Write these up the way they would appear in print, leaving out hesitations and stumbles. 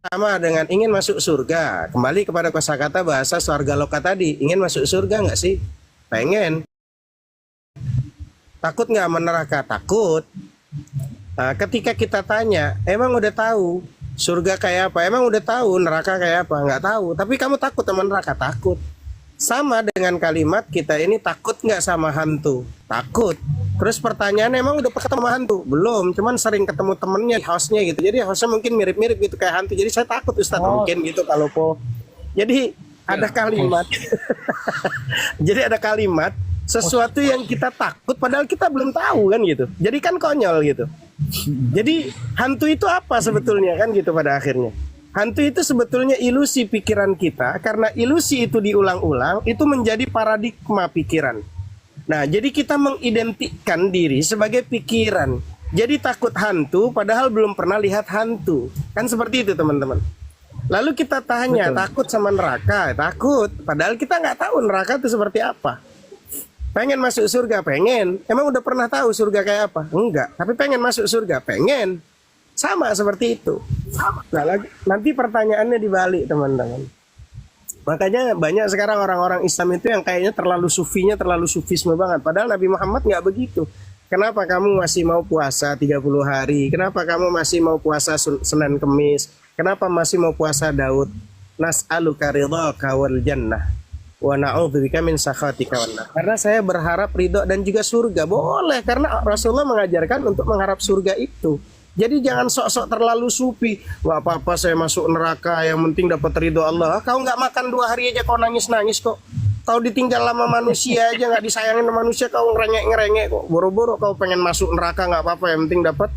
sama dengan ingin masuk surga. Kembali kepada kosakata bahasa Swarga Loka tadi. Ingin masuk surga nggak sih? Pengen. Takut nggak sama neraka? Takut. Nah, ketika kita tanya, emang udah tahu surga kayak apa? Emang udah tahu neraka kayak apa? Nggak tahu. Tapi kamu takut sama neraka? Takut. Sama dengan kalimat kita ini, takut nggak sama hantu? Takut. Terus pertanyaannya, emang udah pernah ketemu hantu? Belum, cuman sering ketemu temennya, hostnya gitu. Jadi hostnya mungkin mirip-mirip gitu kayak hantu. Jadi saya takut Ustaz, mungkin gitu kalau po. Jadi ada kalimat. Jadi ada kalimat sesuatu yang kita takut padahal kita belum tahu kan gitu. Jadi kan konyol gitu. Jadi hantu itu apa sebetulnya kan gitu pada akhirnya. Hantu itu sebetulnya ilusi pikiran kita, karena ilusi itu diulang-ulang, itu menjadi paradigma pikiran. Nah, jadi kita mengidentikan diri sebagai pikiran. Jadi takut hantu padahal belum pernah lihat hantu. Kan seperti itu teman-teman. Lalu kita tanya, betul, takut sama neraka? Takut, padahal kita nggak tahu neraka itu seperti apa. Pengen masuk surga? Pengen. Emang udah pernah tahu surga kayak apa? Enggak, tapi pengen masuk surga? Pengen. Sama seperti itu. Nah, nanti pertanyaannya dibalik teman-teman. Makanya banyak sekarang orang-orang Islam itu yang kayaknya terlalu sufinya, terlalu sufisme banget. Padahal Nabi Muhammad nggak begitu. Kenapa kamu masih mau puasa 30 hari? Kenapa kamu masih mau puasa Senin Kemis? Kenapa masih mau puasa Daud? Nas'aluka ridhaka wal jannah wa na'udzubika min sakhatika wan nar. Karena saya berharap ridho dan juga surga. Boleh, karena Rasulullah mengajarkan untuk mengharap surga itu. Jadi jangan sok-sok terlalu sufi. Wah, apa-apa saya masuk neraka, yang penting dapat ridho Allah. Kau nggak makan 2 hari aja kau nangis-nangis kok. Kau ditinggal lama manusia aja, nggak disayangin sama manusia, kau ngerengek-ngerengek kok. Boro-boro kau pengen masuk neraka, nggak apa-apa, yang penting dapat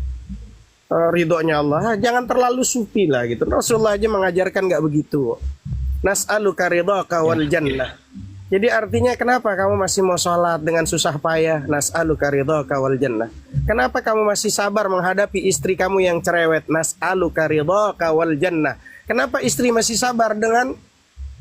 ridhonya Allah. Jangan terlalu sufi lah gitu. Rasulullah aja mengajarkan nggak begitu. Nas'aluka ridhaka wal jannah. Jadi artinya kenapa kamu masih mau sholat dengan susah payah? Nas'aluka ridhaka wal jannah. Kenapa kamu masih sabar menghadapi istri kamu yang cerewet? Nas'aluka ridhaka wal jannah. Kenapa istri masih sabar dengan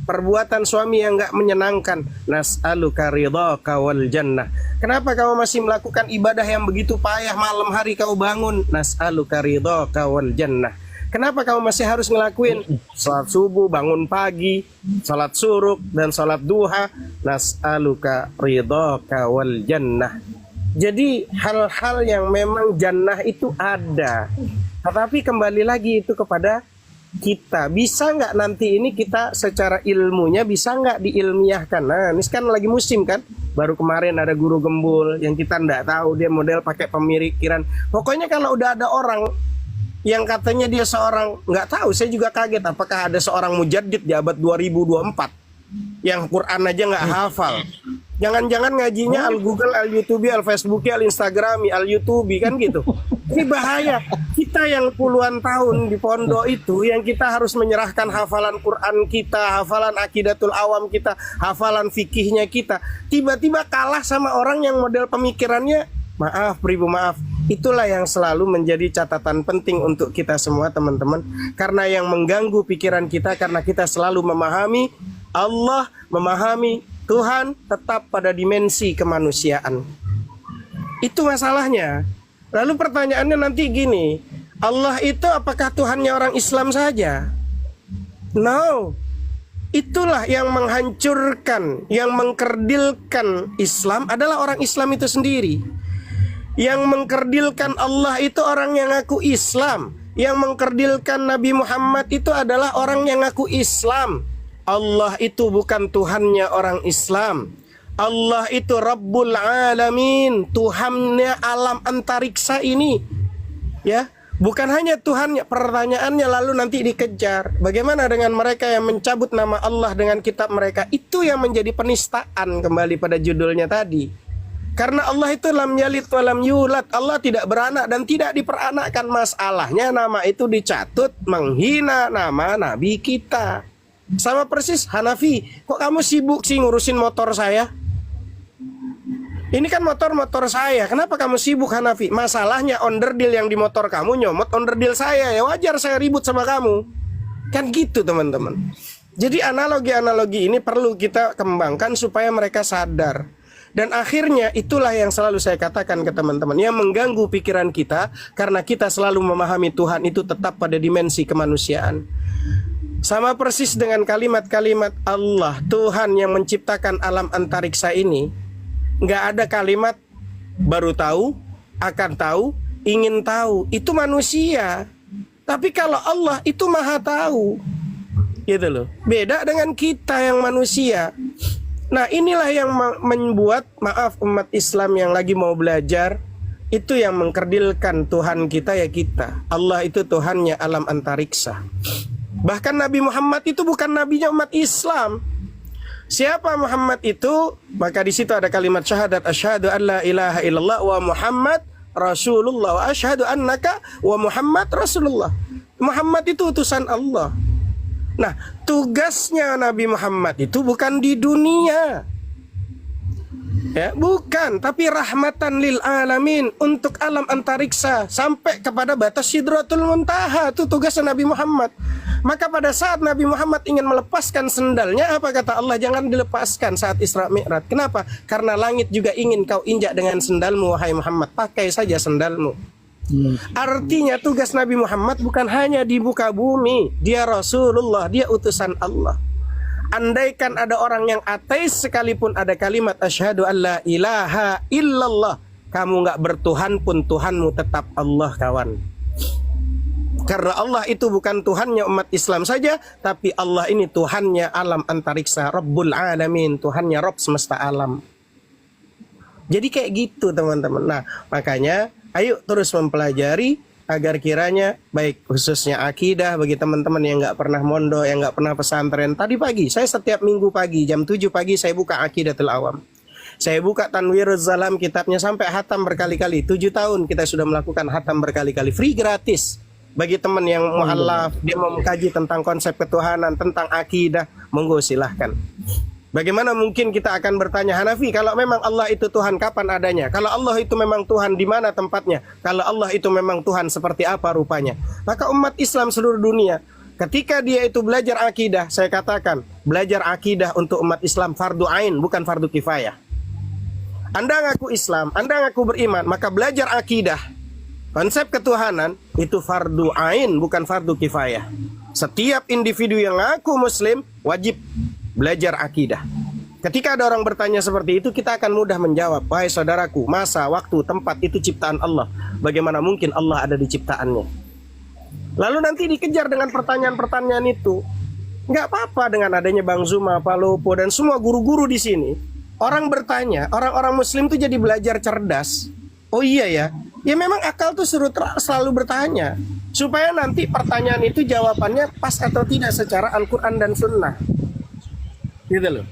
perbuatan suami yang enggak menyenangkan? Nas'aluka ridhaka wal jannah. Kenapa kamu masih melakukan ibadah yang begitu payah, malam hari kau bangun? Nas'aluka ridhaka wal jannah. Kenapa kamu masih harus ngelakuin salat subuh, bangun pagi, salat suruk, dan salat duha? Nas'aluka ridhaka wal jannah. Jadi hal-hal yang memang jannah itu ada. Tetapi kembali lagi itu kepada kita. Bisa nggak nanti ini kita secara ilmunya, bisa nggak diilmiahkan? Nah, ini kan lagi musim kan? Baru kemarin ada guru gembul yang kita nggak tahu, dia model pakai pemikiran. Pokoknya kalau udah ada orang yang katanya dia seorang, nggak tahu, saya juga kaget apakah ada seorang mujaddid di abad 2024 yang Quran aja nggak hafal. Jangan-jangan ngajinya al Google, al YouTube, al Facebook, al Instagram, al YouTube kan gitu. Ini bahaya. Kita yang puluhan tahun di pondok itu, yang kita harus menyerahkan hafalan Quran kita, hafalan akidatul awam kita, hafalan fikihnya kita, tiba-tiba kalah sama orang yang model pemikirannya, maaf, beribu maaf. Itulah yang selalu menjadi catatan penting untuk kita semua teman-teman. Karena yang mengganggu pikiran kita, karena kita selalu memahami Allah, memahami Tuhan tetap pada dimensi kemanusiaan. Itu masalahnya. Lalu pertanyaannya nanti gini, Allah itu apakah Tuhannya orang Islam saja? No. Itulah yang menghancurkan, yang mengkerdilkan Islam adalah orang Islam itu sendiri. Yang mengkerdilkan Allah itu orang yang ngaku Islam. Yang mengkerdilkan Nabi Muhammad itu adalah orang yang ngaku Islam. Allah itu bukan Tuhannya orang Islam. Allah itu Rabbul Alamin, Tuhannya alam antariksa ini. Ya, bukan hanya Tuhannya. Pertanyaannya lalu nanti dikejar, bagaimana dengan mereka yang mencabut nama Allah dengan kitab mereka? Itu yang menjadi penistaan, kembali pada judulnya tadi. Karena Allah itu lam yalid wa lam yulad. Allah tidak beranak dan tidak diperanakkan. Masalahnya nama itu dicatut menghina nama Nabi kita. Sama persis Hanafi, kok kamu sibuk sih ngurusin motor saya? Ini kan motor saya. Kenapa kamu sibuk Hanafi? Masalahnya onderdil yang di motor kamu nyomot onderdil saya. Ya wajar saya ribut sama kamu. Kan gitu teman-teman. Jadi analogi-analogi ini perlu kita kembangkan supaya mereka sadar. Dan akhirnya itulah yang selalu saya katakan ke teman-teman, yang mengganggu pikiran kita karena kita selalu memahami Tuhan itu tetap pada dimensi kemanusiaan. Sama persis dengan kalimat-kalimat Allah, Tuhan yang menciptakan alam antariksa ini. Nggak ada kalimat baru tahu, akan tahu, ingin tahu. Itu manusia. Tapi kalau Allah itu maha tahu. Gitu loh. Beda dengan kita yang manusia. Nah, inilah yang membuat, maaf, umat Islam yang lagi mau belajar, itu yang mengkerdilkan Tuhan kita ya kita. Allah itu Tuhannya alam antariksa. Bahkan Nabi Muhammad itu bukan nabinya umat Islam. Siapa Muhammad itu? Maka di situ ada kalimat syahadat, asyhadu an la ilaha illallah wa Muhammad Rasulullah wa asyhadu annaka wa Muhammad Rasulullah. Muhammad itu utusan Allah. Nah, tugasnya Nabi Muhammad itu bukan di dunia. Ya, bukan, tapi rahmatan lil alamin, untuk alam antariksa sampai kepada batas Sidratul Muntaha. Itu tugasnya Nabi Muhammad. Maka pada saat Nabi Muhammad ingin melepaskan sendalnya, apa kata Allah? Jangan dilepaskan saat Isra Mi'raj. Kenapa? Karena langit juga ingin kau injak dengan sendalmu, wahai Muhammad. Pakai saja sendalmu. Artinya tugas Nabi Muhammad bukan hanya di muka bumi. Dia Rasulullah, dia utusan Allah. Andaikan ada orang yang ateis sekalipun ada kalimat asyhadu an la ilaha illallah, kamu nggak bertuhan pun Tuhanmu tetap Allah, kawan. Karena Allah itu bukan Tuhannya umat Islam saja, tapi Allah ini Tuhannya alam antariksa, Rabbul Alamin, Tuhannya Rabb semesta alam. Jadi kayak gitu teman-teman. Nah, makanya ayo terus mempelajari agar kiranya baik khususnya akidah bagi teman-teman yang nggak pernah mondok, yang nggak pernah pesantren. Tadi pagi, saya setiap minggu pagi jam 7 pagi saya buka Aqidatul Awam. Saya buka Tanwiruz Zalam, kitabnya sampai hatam berkali-kali. 7 tahun kita sudah melakukan hatam berkali-kali, free gratis. Bagi teman yang mu'allaf, dia mau mengkaji tentang konsep ketuhanan, tentang akidah, monggo silahkan. Bagaimana mungkin kita akan bertanya, Hanafi, kalau memang Allah itu Tuhan, kapan adanya? Kalau Allah itu memang Tuhan, di mana tempatnya? Kalau Allah itu memang Tuhan, seperti apa rupanya? Maka umat Islam seluruh dunia, ketika dia itu belajar akidah, saya katakan, belajar akidah untuk umat Islam fardu ain, bukan fardu kifayah. Anda ngaku Islam, Anda ngaku beriman, maka belajar akidah, konsep ketuhanan, itu fardu ain, bukan fardu kifayah. Setiap individu yang ngaku Muslim, wajib belajar akidah. Ketika ada orang bertanya seperti itu, kita akan mudah menjawab, wahai saudaraku, masa, waktu, tempat itu ciptaan Allah. Bagaimana mungkin Allah ada di ciptaannya? Lalu nanti dikejar dengan pertanyaan-pertanyaan itu. Nggak apa-apa dengan adanya Bang Zuma, Pak Lopo, dan semua guru-guru di sini. Orang bertanya, orang-orang Muslim itu jadi belajar cerdas. Oh iya ya, ya memang akal tuh selalu bertanya. Supaya nanti pertanyaan itu jawabannya pas atau tidak secara Al-Quran dan Sunnah. Gitu loh.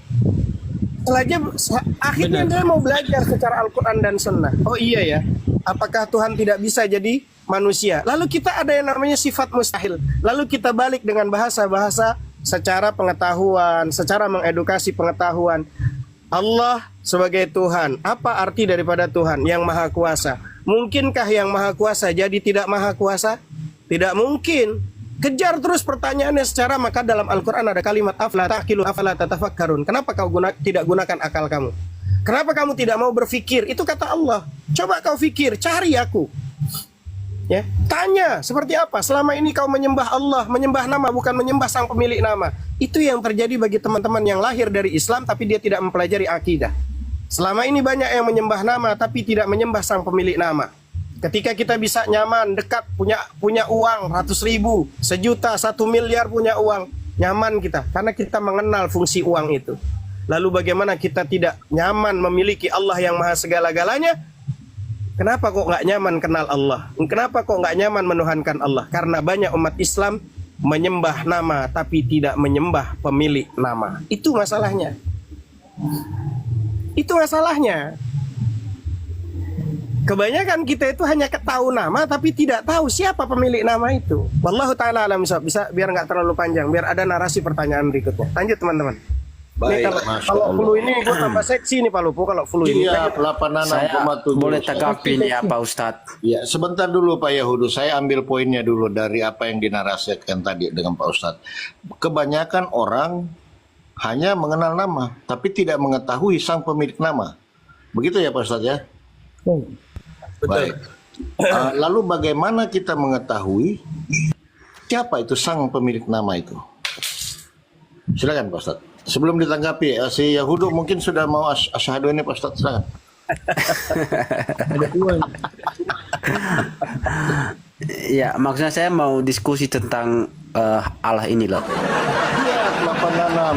Akhirnya dia mau belajar secara Al-Quran dan Sunnah. Oh iya ya, apakah Tuhan tidak bisa jadi manusia? Lalu kita ada yang namanya sifat mustahil. Lalu kita balik dengan bahasa-bahasa secara pengetahuan, secara mengedukasi pengetahuan. Allah sebagai Tuhan, apa arti daripada Tuhan yang maha kuasa? Mungkinkah yang maha kuasa jadi tidak maha kuasa? Tidak mungkin. Kejar terus pertanyaannya secara, maka dalam Al-Quran ada kalimat afala taqilu afala tatafakkarun. Kenapa kau tidak gunakan akal kamu? Kenapa kamu tidak mau berfikir? Itu kata Allah. Coba kau fikir, cari aku. Ya, tanya seperti apa? Selama ini kau menyembah Allah, menyembah nama, bukan menyembah sang pemilik nama. Itu yang terjadi bagi teman-teman yang lahir dari Islam tapi dia tidak mempelajari akidah. Selama ini banyak yang menyembah nama tapi tidak menyembah sang pemilik nama. Ketika kita bisa nyaman, dekat, punya uang ratus ribu, 1 juta, 1 miliar punya uang, nyaman kita karena kita mengenal fungsi uang itu. Lalu bagaimana kita tidak nyaman memiliki Allah yang maha segala-galanya? Kenapa kok nggak nyaman kenal Allah? Kenapa kok nggak nyaman menuhankan Allah? Karena banyak umat Islam menyembah nama tapi tidak menyembah pemilik nama. Itu masalahnya. Itu masalahnya. Kebanyakan kita itu hanya tahu nama tapi tidak tahu siapa pemilik nama itu. Wallahu ta'ala alam bisa biar nggak terlalu panjang, biar ada narasi pertanyaan berikutnya. Lanjut teman-teman. Baik, kalau flu ini gue tambah seksi nih Pak Lupo kalau flu ini. Iya, 86,7. Boleh tanggapin ya Pak Ustadz. Ya, sebentar dulu Pak Yahudu, saya ambil poinnya dulu dari apa yang dinarasikan tadi dengan Pak Ustadz. Kebanyakan orang hanya mengenal nama, tapi tidak mengetahui sang pemilik nama. Begitu ya Pak Ustadz ya? Baik. Lalu bagaimana kita mengetahui siapa itu sang pemilik nama itu? Silakan Pak Ustadz. Sebelum ditanggapi, si Yahudu mungkin sudah mau asyhadu ini Pak Ustadz, silakan. Ya, maksudnya saya mau diskusi tentang Allah ini loh. Siap,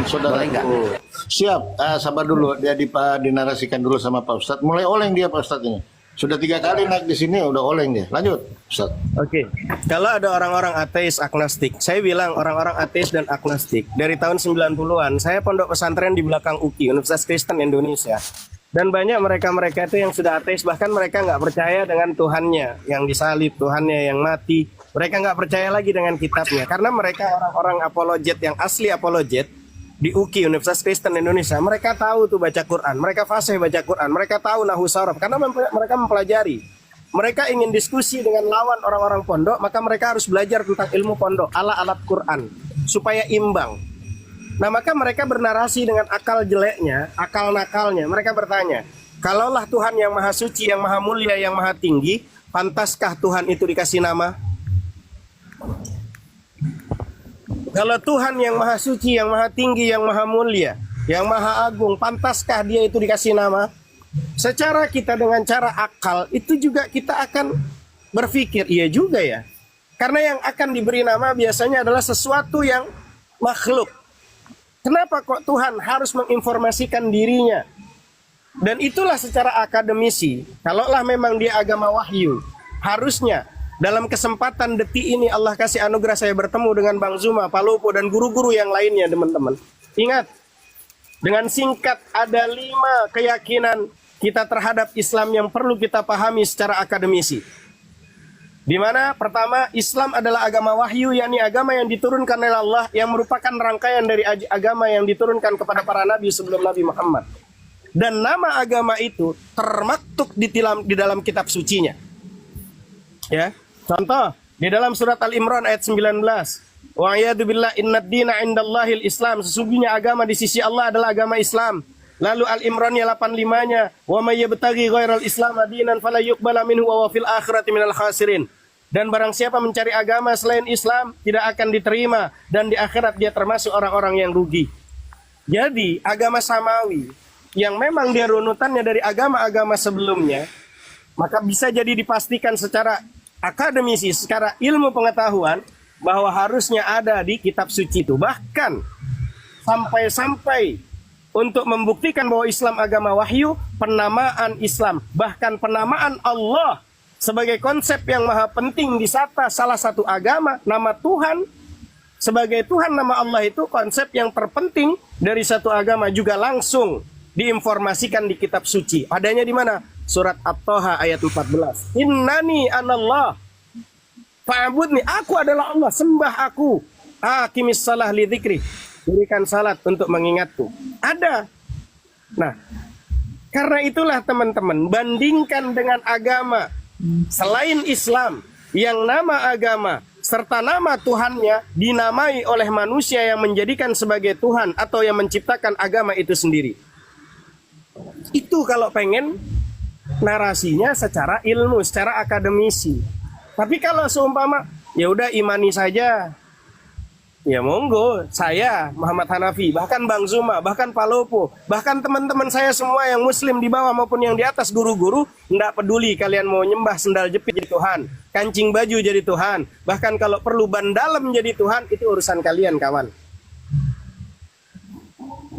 86 saudaraku. Siap, sabar dulu, dia dinarasikan dulu sama Pak Ustadz. Mulai oleng dia Pak Ustadz ini. Sudah 3 kali naik di sini, udah oleng dia. Lanjut, Ustadz. Oke, kalau ada orang-orang ateis agnostik, saya bilang orang-orang ateis dan agnostik dari tahun 90-an, saya pondok pesantren di belakang UKI, Universitas Kristen Indonesia. Dan banyak mereka-mereka itu yang sudah ateis, bahkan mereka nggak percaya dengan Tuhannya yang disalib, Tuhannya yang mati. Mereka nggak percaya lagi dengan kitabnya, karena mereka orang-orang apologet yang asli apologet di UKI, Universitas Kristen Indonesia. Mereka tahu tuh baca Quran, mereka fasih baca Quran, mereka tahu nahwu saraf, karena mereka mempelajari. Mereka ingin diskusi dengan lawan orang-orang pondok, maka mereka harus belajar tentang ilmu pondok, ala-alat Quran, supaya imbang. Nah, maka mereka bernarasi dengan akal jeleknya, akal nakalnya. Mereka bertanya, kalaulah Tuhan yang maha suci, yang maha mulia, yang maha tinggi, pantaskah Tuhan itu dikasih nama? Kalau Tuhan yang maha suci, yang maha tinggi, yang maha mulia, yang maha agung, pantaskah dia itu dikasih nama? Secara kita dengan cara akal, itu juga kita akan berpikir, iya juga ya. Karena yang akan diberi nama biasanya adalah sesuatu yang makhluk. Kenapa kok Tuhan harus menginformasikan dirinya? Dan itulah secara akademisi, kalaulah memang dia agama wahyu, harusnya dalam kesempatan detik ini Allah kasih anugerah saya bertemu dengan Bang Zuma, Pak Lopo, dan guru-guru yang lainnya, teman-teman. Ingat, dengan singkat ada 5 keyakinan kita terhadap Islam yang perlu kita pahami secara akademisi. Di mana pertama, Islam adalah agama wahyu, yakni agama yang diturunkan oleh Allah, yang merupakan rangkaian dari agama yang diturunkan kepada para nabi sebelum Nabi Muhammad. Dan nama agama itu termaktub di dalam kitab sucinya. Ya, contoh di dalam surat Al-Imran ayat 19. Wa a'yadu billah innad dina indallahil Islam. Sesungguhnya agama di sisi Allah adalah agama Islam. Lalu Al-Imran ya 85-nya, wa may yabtaghi ghairal Islam dinan fala yuqbala minhu wa fil akhirati minal khasirin. Dan barang siapa mencari agama selain Islam tidak akan diterima, dan di akhirat dia termasuk orang-orang yang rugi. Jadi agama samawi yang memang dia runutannya dari agama-agama sebelumnya, maka bisa jadi dipastikan secara akademisi, secara ilmu pengetahuan, bahwa harusnya ada di kitab suci itu. Bahkan sampai-sampai untuk membuktikan bahwa Islam agama wahyu, penamaan Islam, bahkan penamaan Allah sebagai konsep yang maha penting disata salah satu agama, nama Tuhan sebagai Tuhan, nama Allah itu konsep yang terpenting dari satu agama, juga langsung diinformasikan di kitab suci. Adanya di mana? Surat At-Toha ayat 14. Innani anallah fa'budni, aku adalah Allah, sembah aku. Aqimis salah li dzikri, dirikan salat untuk mengingatku. Ada. Nah, karena itulah teman-teman, bandingkan dengan agama selain Islam yang nama agama serta nama Tuhannya dinamai oleh manusia yang menjadikan sebagai Tuhan atau yang menciptakan agama itu sendiri. Itu kalau pengen narasinya secara ilmu, secara akademisi. Tapi kalau seumpama ya udah imani saja, ya monggo, saya Muhammad Hanafi, bahkan Bang Zuma, bahkan Pak Lopo, bahkan teman-teman saya semua yang muslim di bawah maupun yang di atas, guru-guru, enggak peduli kalian mau nyembah sendal jepit jadi Tuhan, kancing baju jadi Tuhan, bahkan kalau perlu ban dalam jadi Tuhan, itu urusan kalian kawan.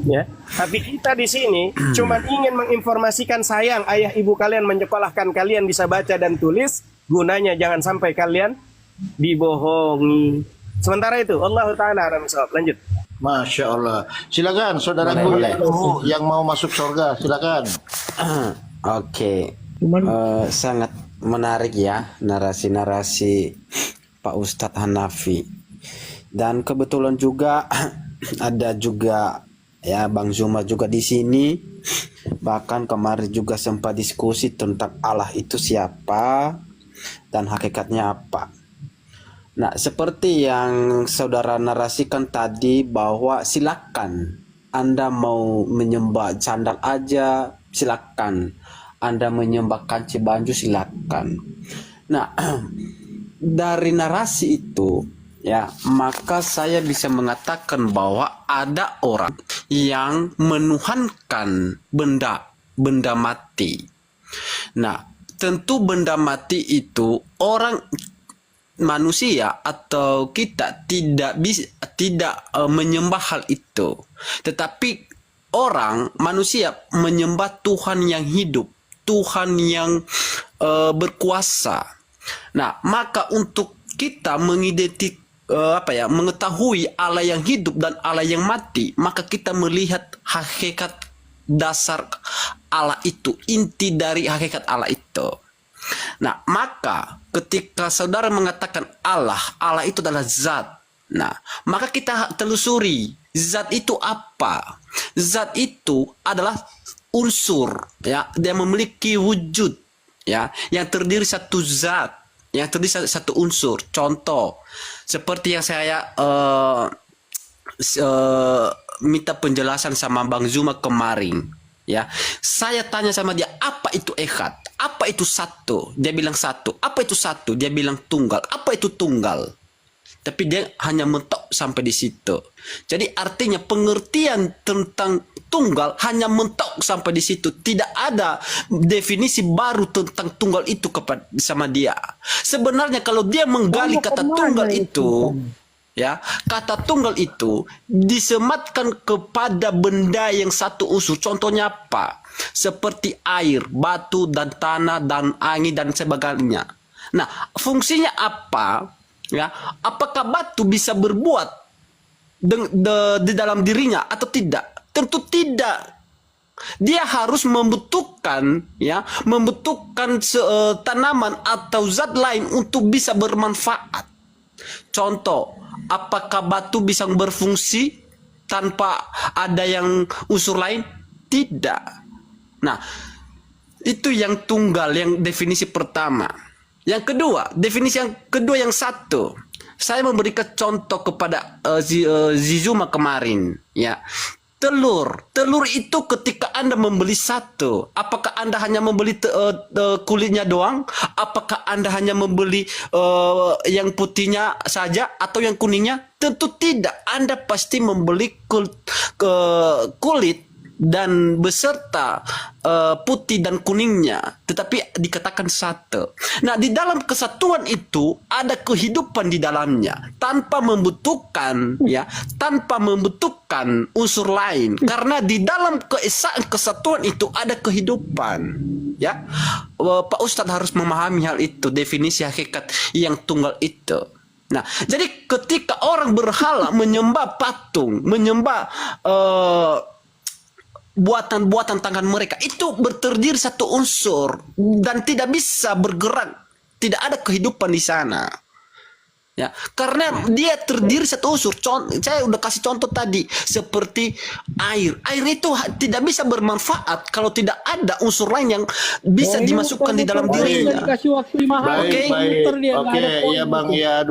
Ya, tapi kita di sini cuma ingin menginformasikan, sayang ayah ibu kalian menyekolahkan kalian bisa baca dan tulis, gunanya jangan sampai kalian dibohongi. Sementara itu, Allah Ta'ala lanjut. Masya Allah. Silakan saudaraku yang mau masuk surga, silakan. Oke. Sangat menarik ya narasi-narasi Pak Ustadz Hanafi. Dan kebetulan juga ada juga ya Bang Zuma juga di sini. Bahkan kemarin juga sempat diskusi tentang Allah itu siapa dan hakikatnya apa. Nah, seperti yang saudara narasikan tadi, bahwa silakan Anda mau menyembah sandal aja, silakan. Anda menyembah kanci banju, silakan. Nah, dari narasi itu, ya, maka saya bisa mengatakan bahwa ada orang yang menuhankan benda mati. Nah, tentu benda mati itu orang manusia atau kita tidak menyembah hal itu, tetapi orang manusia menyembah Tuhan yang hidup, Tuhan yang berkuasa. Nah, maka untuk kita mengetahui Allah yang hidup dan Allah yang mati, maka kita melihat hakikat dasar Allah itu, inti dari hakikat Allah itu. Nah, maka ketika saudara mengatakan Allah itu adalah zat. Nah, maka kita telusuri zat itu apa? Zat itu adalah unsur, ya, dia memiliki wujud, ya, yang terdiri satu zat, yang terdiri satu unsur. Contoh seperti yang saya minta penjelasan sama Bang Zuma kemarin, ya. Saya tanya sama dia, apa itu echad? Apa itu satu? Dia bilang satu. Apa itu satu? Dia bilang tunggal. Apa itu tunggal? Tapi dia hanya mentok sampai di situ. Jadi artinya pengertian tentang tunggal hanya mentok sampai di situ. Tidak ada definisi baru tentang tunggal itu sama dia. Sebenarnya kalau dia menggali kata tunggal itu, ya, kata tunggal itu disematkan kepada benda yang satu unsur. Contohnya apa? Seperti air, batu, dan tanah, dan angin, dan sebagainya. Nah, fungsinya apa? Ya, apakah batu bisa berbuat di dalam dirinya atau tidak? Tentu tidak. Dia harus membutuhkan, ya, tanaman atau zat lain untuk bisa bermanfaat. Contoh, apakah batu bisa berfungsi tanpa ada yang unsur lain? Tidak. Nah, itu yang tunggal, yang definisi pertama. Yang kedua, definisi yang kedua yang satu. Saya memberikan contoh kepada Zizuma kemarin, ya. Telur itu ketika Anda membeli satu, apakah Anda hanya membeli kulitnya doang? Apakah Anda hanya membeli yang putihnya saja atau yang kuningnya? Tentu tidak. Anda pasti membeli kulit dan beserta putih dan kuningnya, tetapi dikatakan satu. Nah, di dalam kesatuan itu ada kehidupan di dalamnya tanpa membutuhkan, ya, tanpa membutuhkan unsur lain, karena di dalam keesaan kesatuan itu ada kehidupan, ya. Pak Ustadz harus memahami hal itu, definisi hakikat yang tunggal itu. Nah, jadi ketika orang berhala menyembah patung, menyembah buatan-buatan tangan mereka, itu terdiri satu unsur dan tidak bisa bergerak, tidak ada kehidupan di sana, ya, karena dia terdiri satu unsur. Saya udah kasih contoh tadi seperti air itu tidak bisa bermanfaat kalau tidak ada unsur lain yang bisa dimasukkan di dalam dirinya. Oke, ya Bang, ya,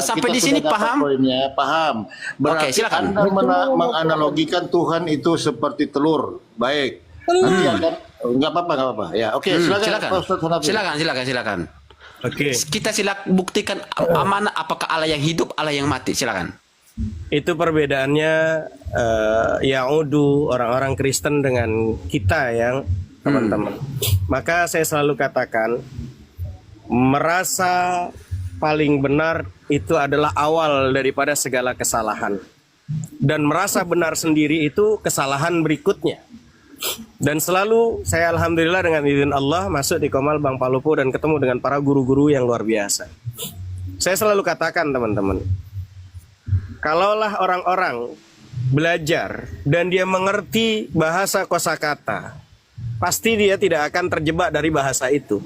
sampai di sini paham? Paham. Berarti silakan. Anda menganalogikan Tuhan itu seperti telur. Baik. Nanti akan nggak apa-apa. Ya, oke, silakan. Oke. Kita buktikan mana apakah Allah yang hidup, Allah yang mati. Silakan. Itu perbedaannya Yahudu, orang-orang Kristen dengan kita yang teman-teman. Maka saya selalu katakan, merasa paling benar itu adalah awal daripada segala kesalahan. Dan merasa benar sendiri itu kesalahan berikutnya. Dan selalu saya alhamdulillah dengan izin Allah masuk di Komal Bang Palopo dan ketemu dengan para guru-guru yang luar biasa. Saya selalu katakan teman-teman, kalaulah orang-orang belajar dan dia mengerti bahasa kosakata, pasti dia tidak akan terjebak dari bahasa itu.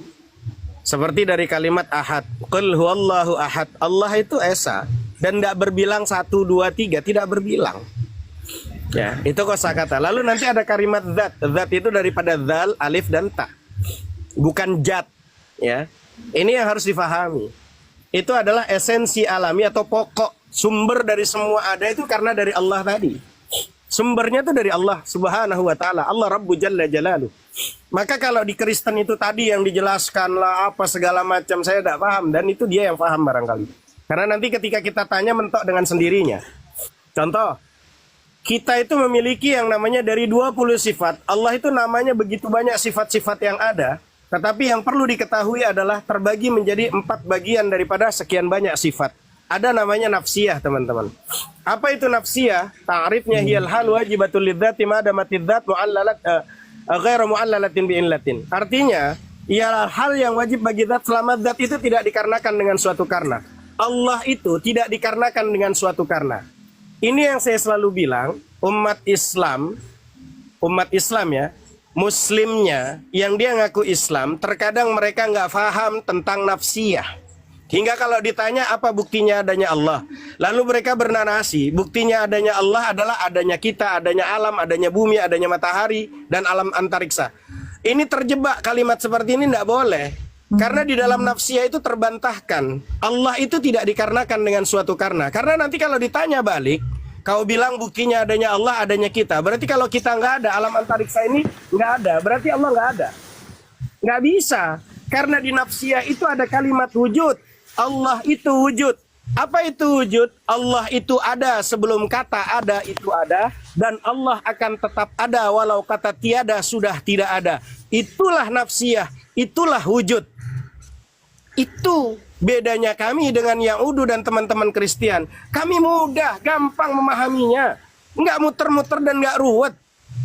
Seperti dari kalimat ahad, qul huwallahu ahad, Allah itu esa dan tidak berbilang 1, 2, 3, tidak berbilang. Ya, itu kosakata. Lalu nanti ada kalimat zat. Zat itu daripada zal, alif dan ta. Bukan jat, ya. Ini yang harus difahami. Itu adalah esensi alami atau pokok sumber dari semua ada itu karena dari Allah tadi. Sumbernya itu dari Allah Subhanahu wa taala, Allah Rabbu Jalla Jalaluh. Maka kalau di Kristen itu tadi yang dijelaskan lah apa segala macam, saya tidak paham, dan itu dia yang paham barangkali. Karena nanti ketika kita tanya mentok dengan sendirinya. Contoh, kita itu memiliki yang namanya dari 20 sifat. Allah itu namanya begitu banyak sifat-sifat yang ada, tetapi yang perlu diketahui adalah terbagi menjadi 4 bagian daripada sekian banyak sifat. Ada namanya nafsiyah, teman-teman. Apa itu nafsiyah? Ta'rifnya hiyal hal wajibatul lidzati ma damatid dzat mu'allalat ghairu mu'allalatin bi'illatin. Artinya, ialah hal yang wajib bagi zat selama zat itu tidak dikarenakan dengan suatu karena. Allah itu tidak dikarenakan dengan suatu karena. Ini yang saya selalu bilang, umat Islam ya, muslimnya yang dia ngaku Islam, terkadang mereka nggak paham tentang nafsiyah. Hingga kalau ditanya apa buktinya adanya Allah, lalu mereka bernarasi, buktinya adanya Allah adalah adanya kita, adanya alam, adanya bumi, adanya matahari, dan alam antariksa. Ini terjebak kalimat seperti ini tidak boleh. Karena di dalam nafsiyah itu terbantahkan. Allah itu tidak dikarenakan dengan suatu karena. Karena nanti kalau ditanya balik, kau bilang buktinya adanya Allah, adanya kita. Berarti kalau kita nggak ada, alam antariksa ini nggak ada. Berarti Allah nggak ada. Nggak bisa. Karena di nafsiyah itu ada kalimat wujud. Allah itu wujud. Apa itu wujud? Allah itu ada sebelum kata ada itu ada. Dan Allah akan tetap ada walau kata tiada sudah tidak ada. Itulah nafsiyah. Itulah wujud. Itu bedanya kami dengan Yahudi dan teman-teman Kristen. Kami mudah, gampang memahaminya. Nggak muter-muter dan nggak ruwet.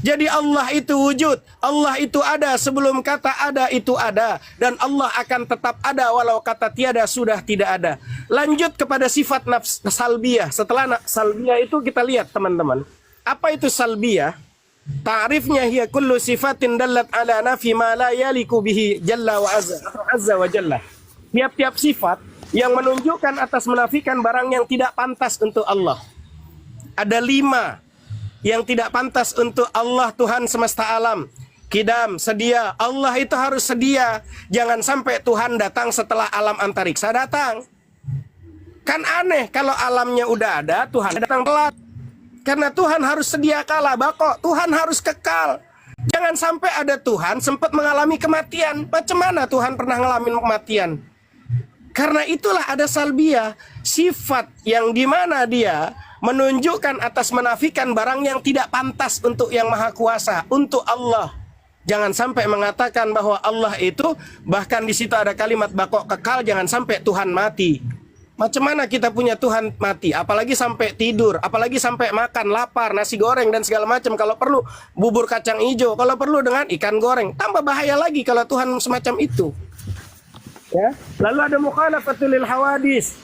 Jadi Allah itu wujud. Allah itu ada sebelum kata ada itu ada. Dan Allah akan tetap ada walau kata tiada sudah tidak ada. Lanjut kepada sifat salbiyah. Setelah salbiyah itu kita lihat teman-teman. Apa itu salbiyah? Ta'rifnya hiya kullu sifatin dallat ala nafi ma la yaliku bihi jalla wa azza wa jalla. Tiap-tiap sifat yang menunjukkan atas menafikan barang yang tidak pantas untuk Allah. Ada 5 yang tidak pantas untuk Allah Tuhan semesta alam. Kidam, sedia. Allah itu harus sedia. Jangan sampai Tuhan datang setelah alam antariksa datang. Kan aneh kalau alamnya udah ada, Tuhan datang telat. Karena Tuhan harus sedia kala bako. Tuhan harus kekal. Jangan sampai ada Tuhan sempat mengalami kematian. Macam mana Tuhan pernah ngalamin kematian? Karena itulah ada salbiyah. Sifat yang dimana dia menunjukkan atas menafikan barang yang tidak pantas untuk yang maha kuasa, untuk Allah. Jangan sampai mengatakan bahwa Allah itu, bahkan di situ ada kalimat bakok kekal, jangan sampai Tuhan mati. Macam mana kita punya Tuhan mati? Apalagi sampai tidur, apalagi sampai makan, lapar, nasi goreng dan segala macam. Kalau perlu bubur kacang hijau, kalau perlu dengan ikan goreng. Tambah bahaya lagi kalau Tuhan semacam itu. Ya. Lalu ada mukhalafatul lil hawadis.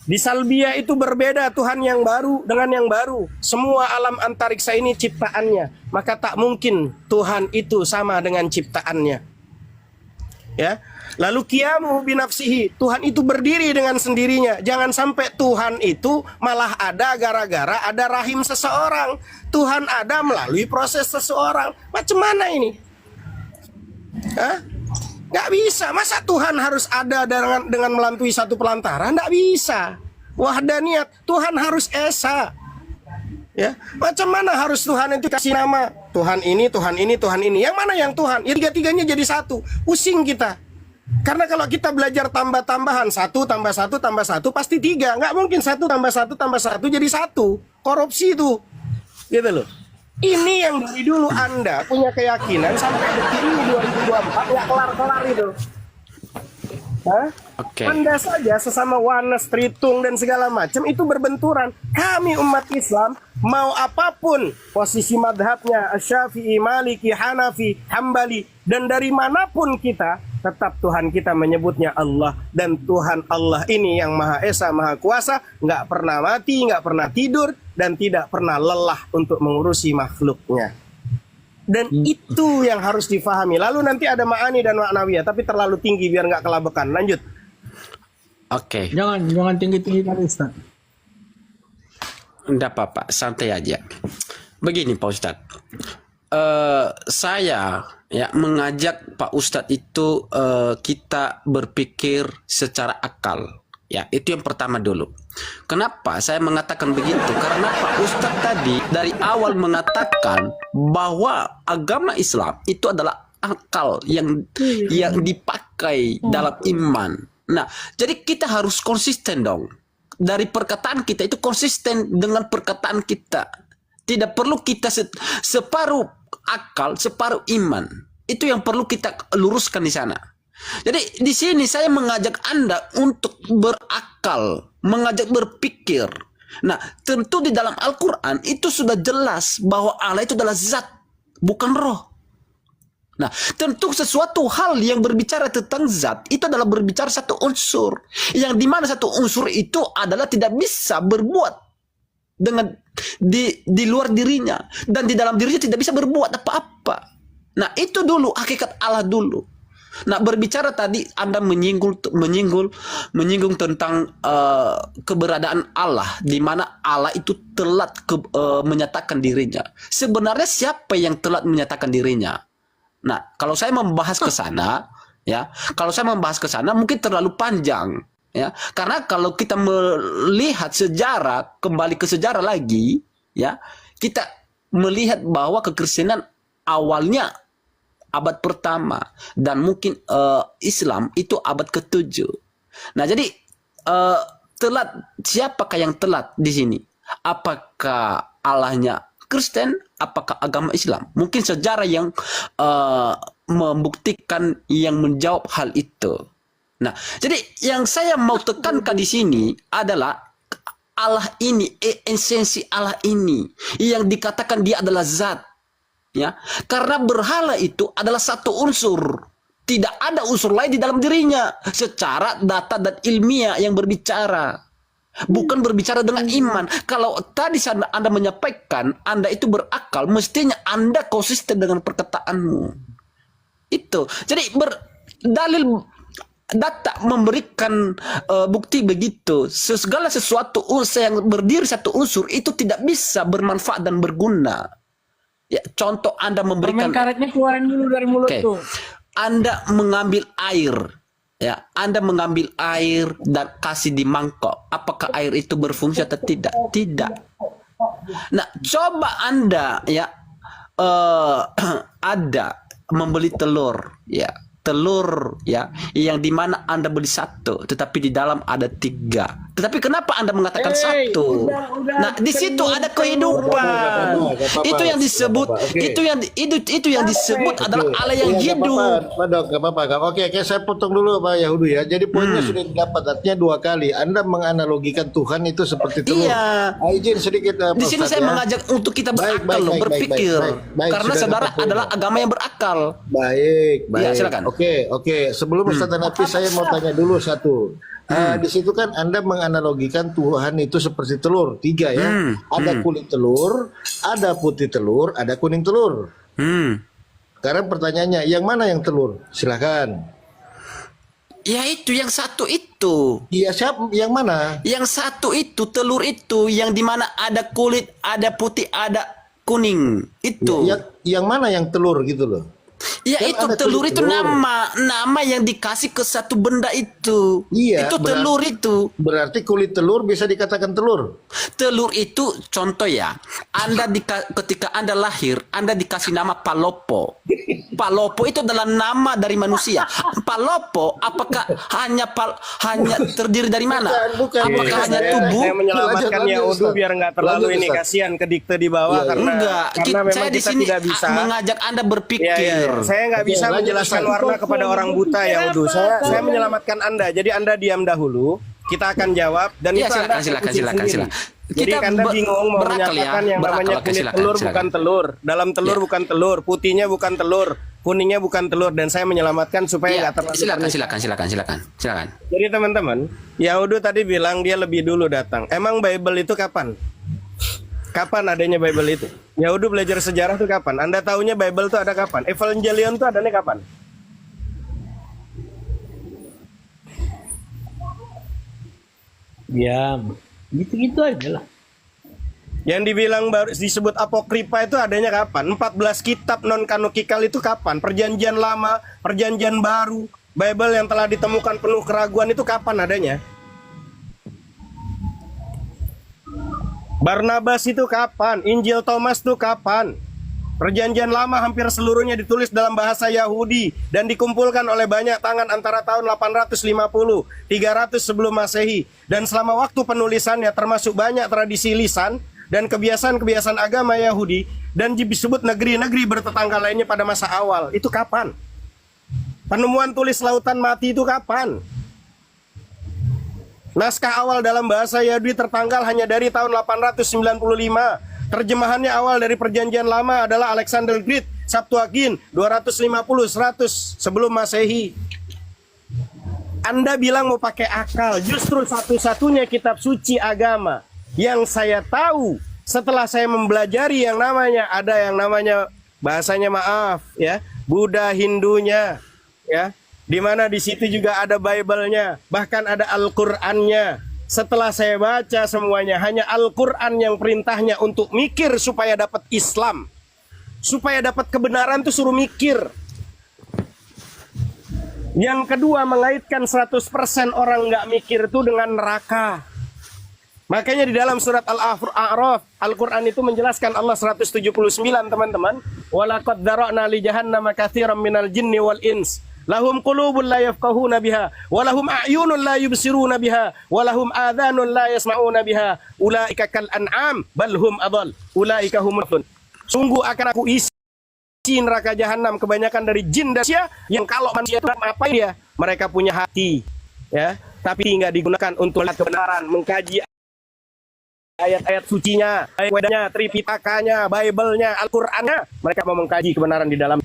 Di salbiyah itu berbeda Tuhan yang baru dengan yang baru. Semua alam antariksa ini ciptaannya. Maka tak mungkin Tuhan itu sama dengan ciptaannya. Ya. Lalu qiyamuhu binafsihi. Tuhan itu berdiri dengan sendirinya. Jangan sampai Tuhan itu malah ada gara-gara ada rahim seseorang. Tuhan ada melalui proses seseorang. Macam mana ini? Hah? Nggak bisa. Masa Tuhan harus ada dengan melalui satu pelantaran? Nggak bisa. Wahdaniyat. Tuhan harus esa. Ya, macam mana harus Tuhan itu kasih nama? Tuhan ini, Tuhan ini, Tuhan ini. Yang mana yang Tuhan? Ya tiga-tiganya jadi satu. Pusing kita. Karena kalau kita belajar tambah-tambahan 1 tambah 1 tambah 1 pasti 3. Nggak mungkin 1 tambah 1 tambah 1 jadi 1. Korupsi itu. Gitu loh. Ini yang dari dulu Anda punya keyakinan sampai detik ini 2024 nggak kelar-kelar itu. Hah? Oke. Anda saja sesama Wanes, Tritung dan segala macam itu berbenturan. Kami umat Islam mau apapun posisi madhabnya Syafi'i, Maliki, Hanafi, Hambali dan dari manapun kita tetap Tuhan kita menyebutnya Allah, dan Tuhan Allah ini yang Maha Esa, Maha Kuasa, nggak pernah mati, nggak pernah tidur, dan tidak pernah lelah untuk mengurusi makhluknya. Dan itu yang harus difahami. Lalu nanti ada ma'ani dan ma'nawiyah, tapi terlalu tinggi biar nggak kelabakan. Lanjut. Oke. Jangan tinggi-tinggi kan Ustaz. Enggak apa-apa, santai aja. Begini Pak Ustadz. Saya ya mengajak Pak Ustadz itu kita berpikir secara akal. Ya, itu yang pertama dulu. Kenapa saya mengatakan begitu? Karena Pak Ustadz tadi dari awal mengatakan bahwa agama Islam itu adalah akal yang dipakai dalam iman. Nah, jadi kita harus konsisten dong. Dari perkataan kita itu konsisten dengan perkataan kita. Tidak perlu kita separuh akal, separuh iman. Itu yang perlu kita luruskan di sana. Jadi di sini saya mengajak Anda untuk berakal, mengajak berpikir. Nah, tentu di dalam Al-Quran itu sudah jelas bahwa Allah itu adalah zat, bukan roh. Nah, tentu sesuatu hal yang berbicara tentang zat itu adalah berbicara satu unsur, yang dimana satu unsur itu adalah tidak bisa berbuat dengan di luar dirinya, dan di dalam dirinya tidak bisa berbuat apa-apa. Nah, itu dulu hakikat Allah dulu. Nah, berbicara tadi Anda menyinggung tentang keberadaan Allah, di mana Allah itu telat menyatakan dirinya. Sebenarnya siapa yang telat menyatakan dirinya? Nah, kalau saya membahas ke sana, ya, mungkin terlalu panjang, ya, karena kalau kita melihat sejarah, kembali ke sejarah lagi, ya, kita melihat bahwa kekristenan awalnya abad pertama dan mungkin Islam itu abad ke-7. Nah, jadi telat, siapakah yang telat di sini? Apakah Allahnya Kristen? Apakah agama Islam? Mungkin sejarah yang membuktikan, yang menjawab hal itu. Nah, jadi yang saya mau tekankan di sini adalah Allah ini, esensi Allah ini yang dikatakan dia adalah zat. Ya, karena berhala itu adalah satu unsur, tidak ada unsur lain di dalam dirinya secara data dan ilmiah yang berbicara, bukan berbicara dengan iman. Kalau tadi Anda menyampaikan Anda itu berakal, mestinya Anda konsisten dengan perkataanmu itu. Jadi berdalil data memberikan bukti begitu. Segala sesuatu yang berdiri satu unsur itu tidak bisa bermanfaat dan berguna. Ya, contoh Anda memberikan, permen karetnya keluarin dulu dari mulut tuh. Anda mengambil air, ya, Anda mengambil air dan kasih di mangkok. Apakah air itu berfungsi atau tidak? Tidak. Nah, coba Anda, ya, ada membeli telur, ya, yang dimana Anda beli satu, tetapi di dalam ada 3. Tetapi kenapa Anda mengatakan satu? Nah, di situ ada kehidupan. Itu yang disebut, itu yang disebut adalah Allah yang hidup. Pak Dok, gak apa-apa. Oke, saya potong dulu Pak Yahudi ya. Jadi poinnya sudah didapat, artinya 2 kali. Anda menganalogikan Tuhan itu seperti telur. Iya. Izin sedikit. Di sini saya mengajak untuk kita berakal, berpikir. Karena saudara adalah agama yang berakal. Baik. Ya, silakan. Oke. Sebelum Ustaz Hanafi, saya mau tanya dulu satu. Di situ kan Anda menganalogikan Tuhan itu seperti telur 3 ya. Ada kulit telur, ada putih telur, ada kuning telur. Sekarang pertanyaannya, yang mana yang telur? Silakan. Ya, itu yang satu itu. Iya, siapa? Yang mana? Yang satu itu, telur itu, yang dimana ada kulit, ada putih, ada kuning. Itu. Yang mana yang telur gitu loh? Ya, Kan itu ada telur kulit itu telur. nama yang dikasih ke satu benda itu. Iya, Itu telur itu. Berarti kulit telur bisa dikatakan telur. Telur itu contoh ya. Ketika Anda lahir, Anda dikasih nama Palopo. Palopo itu adalah nama dari manusia. Palopo apakah hanya terdiri dari mana? Bukan. Apakah hanya tubuh? Saya menyelamatkan Lanjut, Yahudu Ustaz. biar nggak terlalu Lanjut, ini, Ustaz. kasihan ke dikte di bawah karena Enggak, memang saya di kita sini tidak bisa. mengajak Anda berpikir. Iya. Saya nggak bisa Lanjut, menjelaskan Ustaz. warna kepada orang buta Yahudu. Saya menyelamatkan Anda. Jadi Anda diam dahulu. Kita akan jawab dan Iya, itu Anda silakan. sendiri. Jadi Kita Anda bingung mau berakal ya, menyatakan yang berakal. namanya Oke, kulit silakan, telur silakan. bukan telur, dalam telur Ya. bukan telur, putihnya bukan telur, kuningnya bukan telur, dan saya menyelamatkan supaya Iya, nggak terlalu silakan. Jadi teman-teman, Yahudu tadi bilang dia lebih dulu datang. Emang Bible itu kapan? Kapan adanya Bible itu? Yahudu belajar sejarah itu kapan? Anda tahunya Bible itu ada kapan? Evangelion itu adanya kapan? Diam. Gitu-gitu aja lah. Yang dibilang baru disebut apokripa itu adanya kapan? 14 kitab non kanonical itu kapan? Perjanjian lama, perjanjian baru, Bible yang telah ditemukan penuh keraguan itu kapan adanya? Barnabas itu kapan? Injil Thomas itu kapan? Perjanjian lama hampir seluruhnya ditulis dalam bahasa Yahudi dan dikumpulkan oleh banyak tangan antara tahun 850, 300 sebelum Masehi. Dan selama waktu penulisannya termasuk banyak tradisi lisan dan kebiasaan-kebiasaan agama Yahudi dan disebut negeri-negeri bertetangga lainnya pada masa awal. Itu kapan? Penemuan tulis lautan mati itu kapan? Naskah awal dalam bahasa Yahudi tertanggal hanya dari tahun 895. Terjemahannya awal dari perjanjian lama adalah Alexander Great, Septuagint 250-100 sebelum Masehi. Anda bilang mau pakai akal, justru satu-satunya kitab suci agama yang saya tahu setelah saya mempelajari yang namanya bahasanya maaf ya, Buddha Hindunya ya, di mana di situ juga ada Bible-nya, bahkan ada Al-Qur'annya. Setelah saya baca semuanya, hanya Al-Quran yang perintahnya untuk mikir supaya dapat Islam. Supaya dapat kebenaran itu suruh mikir. Yang kedua, mengaitkan 100% orang nggak mikir itu dengan neraka. Makanya di dalam surat Al-A'raf, Al-Quran itu menjelaskan Allah 179 teman-teman. Walaqad dzara'na li jahannama katsiran minal jinni wal ins. Lahum qulubun la yafqahuna biha, walahum a'yunun la yubsiruna biha, walahum adhanun la yasma'una biha, ulaika kal an'am bal hum adall, ulaika humul ghafilun. Sungguh akan aku isi neraka jahanam kebanyakan dari jin dan manusia yang kalau manusia itu apa dia? Mereka punya hati, ya, tapi nggak digunakan untuk melihat kebenaran, mengkaji ayat-ayat sucinya, ayat-ayatnya, Tripitaka-nya, Bible-nya, Al-Qur'annya. Mereka mau mengkaji kebenaran di dalam.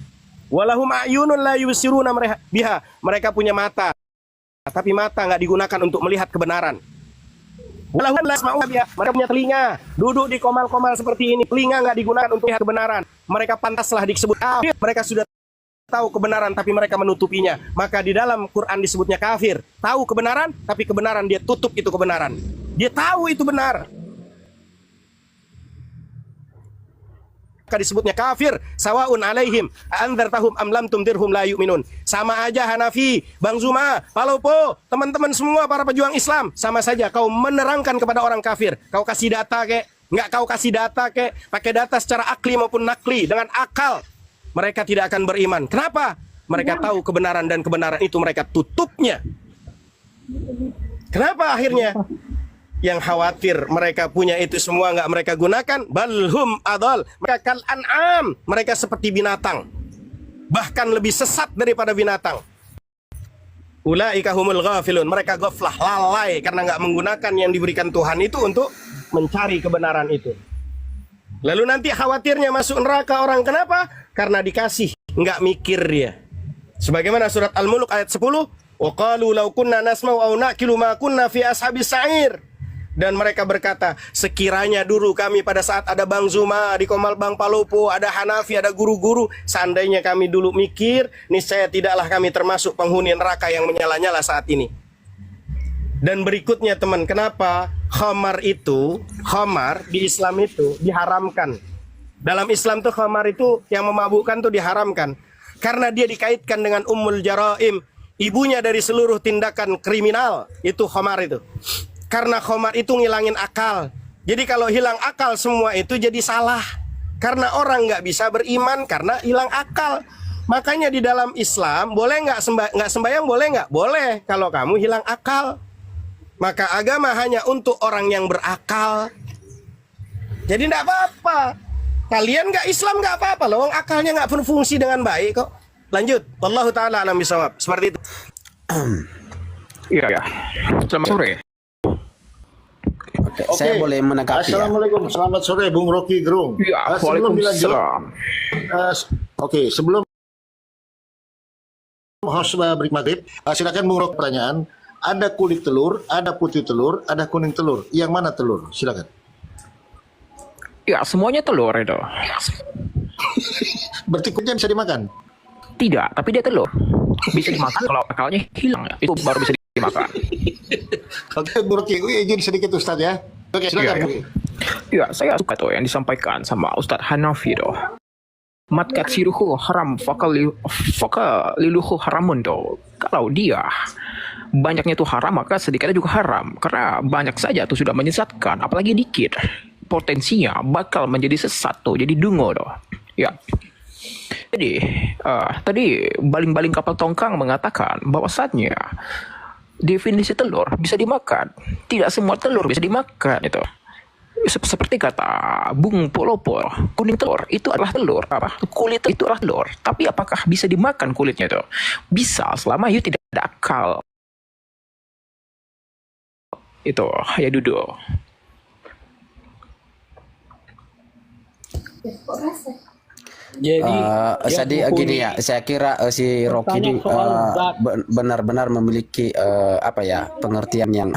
Walahum a'yunun la yubsiruna biha. Mereka punya mata, tapi mata nggak digunakan untuk melihat kebenaran. Walahum la yasma'una biha. Mereka punya telinga, duduk di komal-komal seperti ini, telinga nggak digunakan untuk melihat kebenaran. Mereka pantaslah disebut kafir. Mereka sudah tahu kebenaran tapi mereka menutupinya. Maka di dalam Quran disebutnya kafir. Tahu kebenaran tapi kebenaran dia tutup itu kebenaran. Dia tahu itu benar, disebutnya kafir. Sawaun alaihim anzartahum am lam tundirhum la yu'minun. Sama aja Hanafi, Bang Zuma, Palopo, teman-teman semua para pejuang Islam, sama saja kau menerangkan kepada orang kafir. Kau kasih data kek, nggak kau kasih data kek, pakai data secara akli maupun nakli dengan akal, mereka tidak akan beriman. Kenapa? Mereka tahu kebenaran dan kebenaran itu mereka tutupnya. Kenapa akhirnya? Yang khawatir mereka punya itu semua nggak mereka gunakan, balhum adal, mereka kal an'am, mereka seperti binatang, bahkan lebih sesat daripada binatang. Ulaika humul ghafilun, mereka ghaflah, lalai karena nggak menggunakan yang diberikan Tuhan itu untuk mencari kebenaran itu. Lalu nanti khawatirnya masuk neraka orang, kenapa? Karena dikasih, nggak mikir dia. Sebagaimana surat Al-Mulk ayat 10, wa qalu law kunna nasma'u aw naqilu ma kunna fi ashabis sa'ir. Dan mereka berkata, sekiranya dulu kami pada saat ada Bang Zuma di Komal Bang Palopo, ada Hanafi, ada guru-guru, seandainya kami dulu mikir, niscaya tidaklah kami termasuk penghuni neraka yang menyala-nyala saat ini. Dan berikutnya teman, kenapa khamar di Islam itu diharamkan? Dalam Islam tuh khamar itu yang memabukkan tuh diharamkan. Karena dia dikaitkan dengan Ummul Jaraim, ibunya dari seluruh tindakan kriminal, itu khamar itu. Karena khamar itu ngilangin akal. Jadi kalau hilang akal semua itu jadi salah. Karena orang nggak bisa beriman karena hilang akal. Makanya di dalam Islam boleh nggak sembahyang, boleh nggak? Boleh kalau kamu hilang akal. Maka agama hanya untuk orang yang berakal. Jadi nggak apa-apa. Kalian nggak Islam nggak apa-apa loh. Akalnya nggak berfungsi dengan baik kok. Lanjut. Wallahu ta'ala alam bisawab. Seperti itu. Iya ya. Selamat sore. Oke, saya boleh menanggapi ya? Assalamualaikum, selamat sore Bung Rocky Gerung. Ya, Sebelum dilanjut, waalaikumsalam. sebelum host beri maghrib, silakan Bung Rocky pertanyaan. Ada kulit telur, ada putih telur, ada kuning telur. Yang mana telur? Silakan. Ya, semuanya telur itu. Berarti kulitnya bisa dimakan? Tidak, tapi dia telur. Bisa dimakan kalau akalnya hilang. Itu baru bisa dimakan. Oke, Bung Rocky, izin sedikit Ustaz ya. Oke, silakan. Ya, saya suka tuh yang disampaikan sama Ustadz Hanafi tuh. Matkat siruhu haram, fakaliluhu haramun tuh. Kalau dia banyaknya tuh haram, maka sedikitnya juga haram. Karena banyak saja tuh sudah menyesatkan, apalagi dikit. potensinya bakal menjadi sesat tuh, jadi dungo tuh. Ya. Jadi tadi baling-baling kapal tongkang mengatakan bahwasannya definisi telur bisa dimakan. Tidak semua telur bisa dimakan itu. Seperti kata Bung Polopo, kuning telur itu adalah telur, kulit itu adalah telur. Tapi apakah bisa dimakan kulitnya itu? Bisa, selama you tidak ada akal. Itu ya Dudo. Jadi Jadi gini ya, saya kira si Rocky ini benar-benar memiliki pengertian yang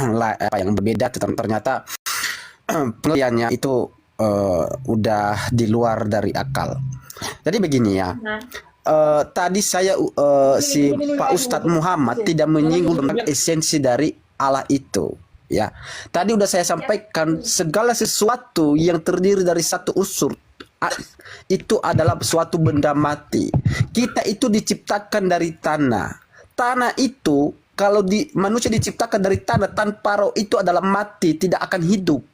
yang berbeda. Ternyata pengertiannya itu udah di luar dari akal. Jadi begini ya. Tadi saya si Pak Ustadz Muhammad tidak menyinggung tentang esensi dari Allah itu. Ya, tadi udah saya sampaikan segala sesuatu yang terdiri dari satu unsur itu adalah suatu benda mati. Kita itu diciptakan dari tanah. Tanah itu kalau manusia diciptakan dari tanah tanpa roh itu adalah mati, tidak akan hidup.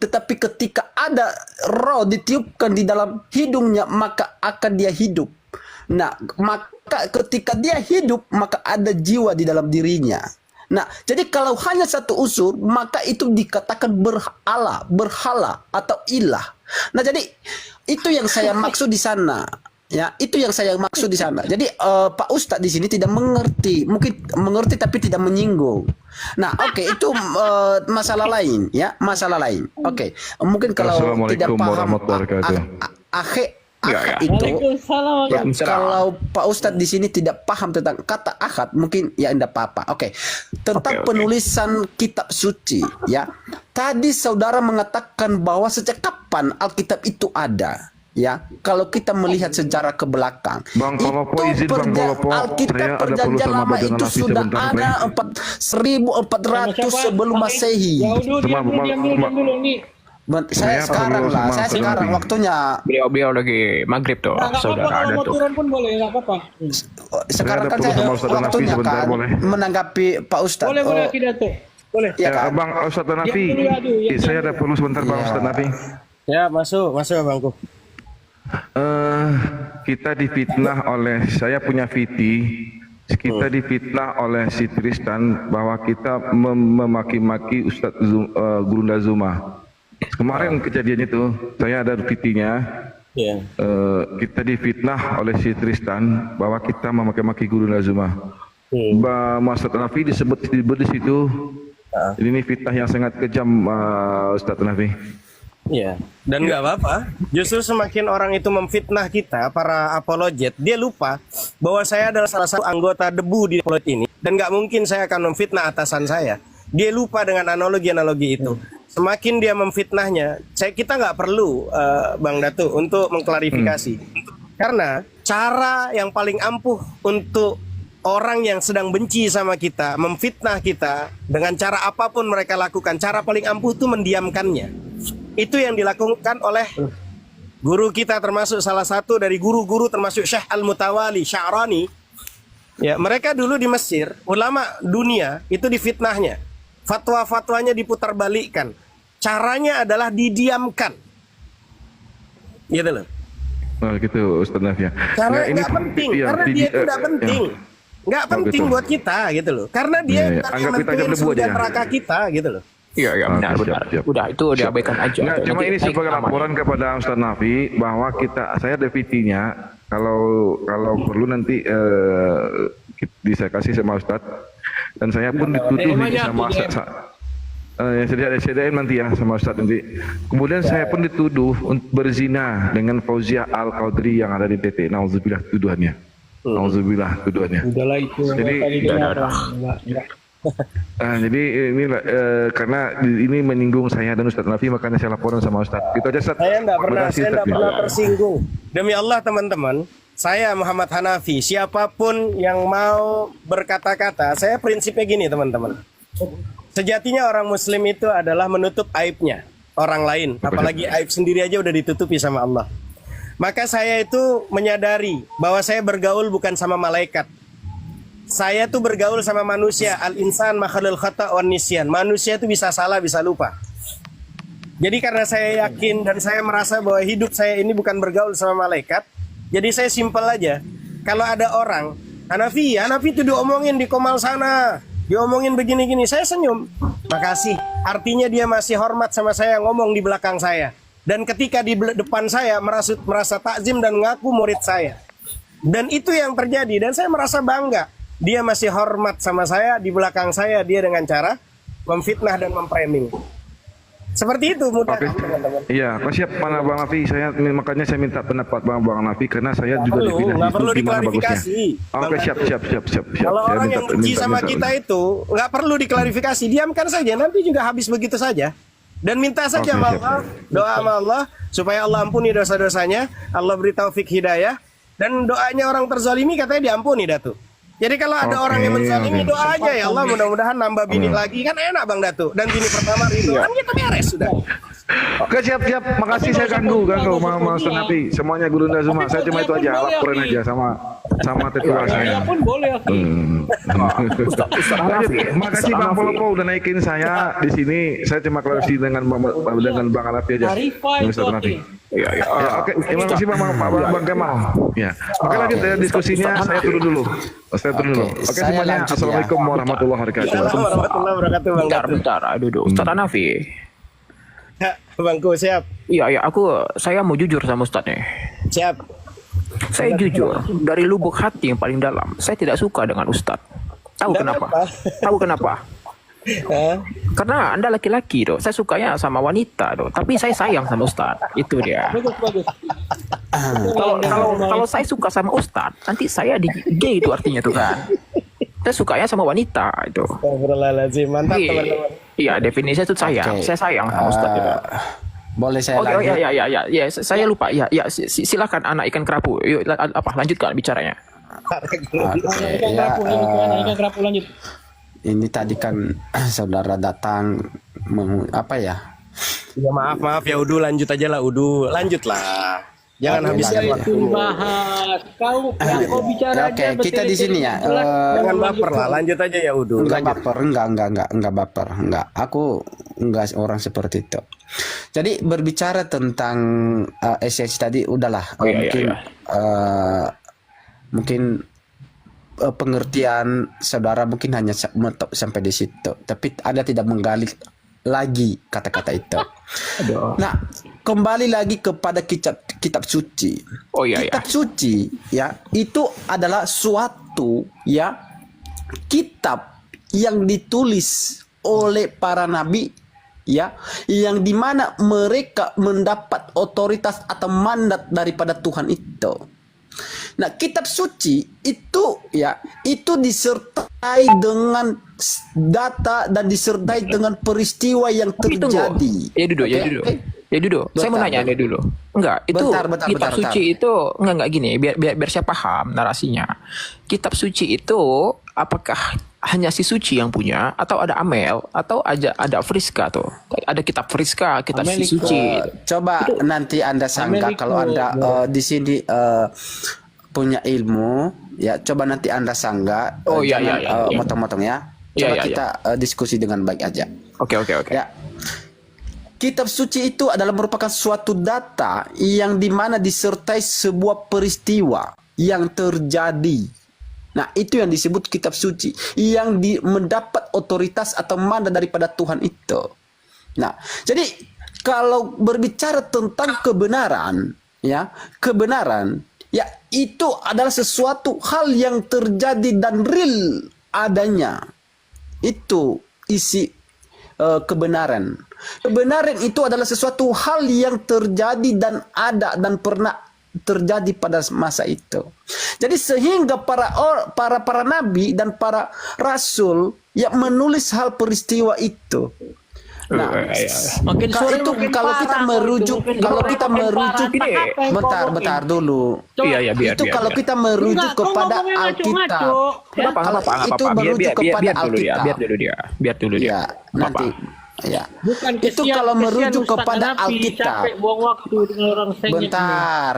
Tetapi ketika ada roh ditiupkan di dalam hidungnya maka akan dia hidup. Nah, maka ketika dia hidup maka ada jiwa di dalam dirinya. Nah, jadi kalau hanya satu unsur, maka itu dikatakan berhala atau ilah. Nah, jadi itu yang saya maksud di sana. Ya, itu yang saya maksud di sana. Jadi Pak Ustadz di sini tidak mengerti, mungkin mengerti tapi tidak menyinggung. Nah, oke, itu masalah lain, ya, masalah lain. Oke, mungkin kalau tidak paham itu, ya, kalau Pak Ustadz di sini tidak paham tentang kata akad, mungkin ya tidak apa-apa. Oke, tentang penulisan kitab suci, ya. Tadi saudara mengatakan bahwa sejak kapan Alkitab itu ada, ya. Kalau kita melihat sejarah ke belakang, Alkitab Perjanjian Lama itu sudah ada 1400 sebelum Masehi. Saya sekarang waktunya. Beliau lagi maghrib tuh, saudara ada tuh. pun boleh, nggak apa-apa. Sekarang kan saya waktunya kan menanggapi Pak Ustadz. Boleh pidato. Boleh. Ya, kan? Bang Ustadz Nafi, saya ada perlu sebentar Bang Ustadz Nafi. Ya, masuk Bangku. Kita difitnah oleh, saya punya Viti, kita difitnah oleh si Tristan bahwa kita memaki-maki Ustadz Gurunda Zuma. Kemarin kejadian itu, saya ada Vitinya. Yeah. Kita difitnah oleh si Tristan bahwa kita memaki-maki Gurunda Zuma. Mas Ustadz Nafi disebut di situ. Ini fitnah yang sangat kejam, Ustadz Nafi. Iya, dan nggak apa-apa. Justru semakin orang itu memfitnah kita, para apologet, dia lupa bahwa saya adalah salah satu anggota debu di apologet ini, dan nggak mungkin saya akan memfitnah atasan saya. Dia lupa dengan analogi-analogi itu. Semakin dia memfitnahnya, kita nggak perlu, Bang Datu, untuk mengklarifikasi. Karena cara yang paling ampuh untuk orang yang sedang benci sama kita, memfitnah kita, dengan cara apapun mereka lakukan, cara paling ampuh itu mendiamkannya. Itu yang dilakukan oleh guru kita, termasuk salah satu dari guru-guru, termasuk Syekh Al-Mutawali Sya'rani. Ya, mereka dulu di Mesir, ulama dunia itu difitnahnya. Fatwa-fatwanya diputarbalikkan. Caranya adalah didiamkan. Gitu loh. Oh gitu Ustadz Nafi. Karena nggak penting, karena dia itu nggak penting. Nggak penting buat kita gitu loh. Karena dia yang menentuin surga neraka kita gitu loh. Iya, benar. Udah, itu diabaikan aja. Nggak, cuma ini sebagai laporan kepada Ustadz Nafi bahwa saya ada VT-nya. Kalau perlu nanti saya kasih sama Ustadz. Dan saya pun dituduh sama sediain nanti ya sama Ustadz nanti. Kemudian saya pun dituduh berzina dengan Fauzia Al-Qadri yang ada di TT. Nauzubillah tuduhannya. Nauzubillah tuduhannya. Udahlah itu. Jadi jadi ini karena ini menyinggung saya dan Ustadz Nafi, makanya saya laporan sama Ustadz. Itu aja Ustadz. Saya tidak pernah tersinggung. Demi Allah teman-teman, saya Muhammad Hanafi, siapapun yang mau berkata-kata, saya prinsipnya gini teman-teman. Sejatinya orang Muslim itu adalah menutup aibnya orang lain, apalagi aib sendiri aja udah ditutupi sama Allah. Maka saya itu menyadari bahwa saya bergaul bukan sama malaikat. Saya tuh bergaul sama manusia. Al-insan makhlul khata' wan nisyan. Manusia itu bisa salah, bisa lupa. Jadi karena saya yakin dan saya merasa bahwa hidup saya ini bukan bergaul sama malaikat, jadi saya simpel aja. Kalau ada orang, Hanafi itu diomongin di Komal sana, diomongin begini-gini, saya senyum. Makasih, artinya dia masih hormat sama saya, ngomong di belakang saya. Dan ketika di depan saya merasa takzim dan ngaku murid saya. Dan itu yang terjadi, dan saya merasa bangga. Dia masih hormat sama saya, di belakang saya dia dengan cara memfitnah dan memframing. Seperti itu mudah. Oke. Iya, kau siap mana Bang Nafi? Makanya saya minta pendapat Bang Nafi karena saya juga definisi nggak perlu itu gimana bagusnya. diklarifikasi. Oke, siap. Kalau Saya orang yang benci sama kita itu nggak perlu diklarifikasi, diamkan saja, nanti juga habis begitu saja. Dan minta saja Oke, sama siap. Allah, doa sama Allah supaya Allah ampuni dosa-dosanya, Allah beri taufik hidayah, dan doanya orang terzalimi katanya diampuni Datu. Jadi kalau ada orang yang menzalimi, doa aja ya Allah mudah-mudahan nambah bini lagi, kan enak Bang Datu. Dan bini pertama itu kan kita beres sudah. Oke, siap. Makasih saya ganggu Mas Nafi. Semuanya Guru Zuma. Saya cuma itu aja, laporin aja sama tetua saya. Ya pun boleh. Ustaz Hanafi. Makasih Bang Polopo udah naikin saya di sini. Saya cuma klarifikasi dengan Bang Hanafi aja. Clarify itu Ustaz Hanafi. oke. Ya. Oke, terima kasih Bang Kemal. Ya. Oke, lanjut ya diskusinya. Saya turun dulu. Oke, saya semuanya. lanjut ya. Assalamualaikum warahmatullahi wabarakatuh. Assalamualaikum warahmatullahi wabarakatuh Bang Datu. Bentar, duduk. Ustaz Hanafi. Bangku siap. Iya, saya mau jujur sama Ustaz nih. Siap. Saya jujur, dari lubuk hati yang paling dalam, saya tidak suka dengan Ustaz. Tahu Tidak kenapa? apa. Tahu kenapa? Hah? Karena Anda laki-laki doh. Saya sukanya sama wanita doh. Tapi saya sayang sama Ustaz. Itu dia. Bagus. Kalau saya suka sama Ustaz, nanti saya di gay itu artinya tuh kan. Saya sukanya sama wanita itu. Astagfirullahaladzim, mantap teman-teman. Iya, definisinya itu sayang. Oke. Saya sayang sama Ustaz itu. Boleh saya Oke, lanjut? ya, saya lupa. Ya, silakan anak ikan kerapu. Yuk, lanjutkan bicaranya. Ikan kerapu ikan kerapu lanjut. Ini tadi kan saudara datang apa ya? Ya maaf ya Udu, lanjut aja lah Udu, lanjutlah. Jangan Oke, habiskan lanjut. waktu. Itu bahas. Kau bicara Oke, aja. kita di sini ya. Jangan baper lah, lanjut aja ya Udu. Enggak Lanjut. baper, enggak baper, enggak. Aku enggak orang seperti itu. Jadi berbicara tentang esensi tadi udahlah. Mungkin pengertian saudara mungkin hanya mentok sampai di situ, tapi Anda tidak menggali lagi kata-kata itu. Nah, kembali lagi kepada kitab suci. Kitab suci ya, itu adalah suatu ya kitab yang ditulis oleh para nabi ya, yang dimana mereka mendapat otoritas atau mandat daripada Tuhan itu. Nah, kitab suci itu ya, itu disertai dengan data dan disertai dengan peristiwa yang terjadi. Ya duduk. Saya mau nanya nih dulu. Enggak, itu kitab suci itu enggak gini, biar saya paham narasinya. Kitab suci itu apakah hanya si suci yang punya atau ada Amel atau ada Friska tuh? Ada kitab Friska, kitab si suci. Coba nanti Anda sangka kalau Anda di sini punya ilmu ya, coba nanti Anda sangga motong-motong ya. Coba kita diskusi dengan baik aja. Oke. Ya. Kitab suci itu adalah merupakan suatu data yang dimana disertai sebuah peristiwa yang terjadi. Nah, itu yang disebut kitab suci, yang mendapat otoritas atau mandat daripada Tuhan itu. Nah, jadi kalau berbicara tentang kebenaran, ya itu adalah sesuatu hal yang terjadi dan real adanya. Itu isi kebenaran. Kebenaran itu adalah sesuatu hal yang terjadi dan ada dan pernah terjadi pada masa itu. Jadi sehingga para nabi dan para rasul yang menulis hal peristiwa itu. Nah, Makin sore itu makin kalau kita parah, merujuk bentar dulu. Biar. Itu kalau kita merujuk kepada Alkitab. Itu merujuk kepada Alkitab. Biar dulu dia. Ya, nanti. Ya. Bukan Itu kalau merujuk kepada Alkitab. Capek buang waktu dengan orang sengit. Bentar,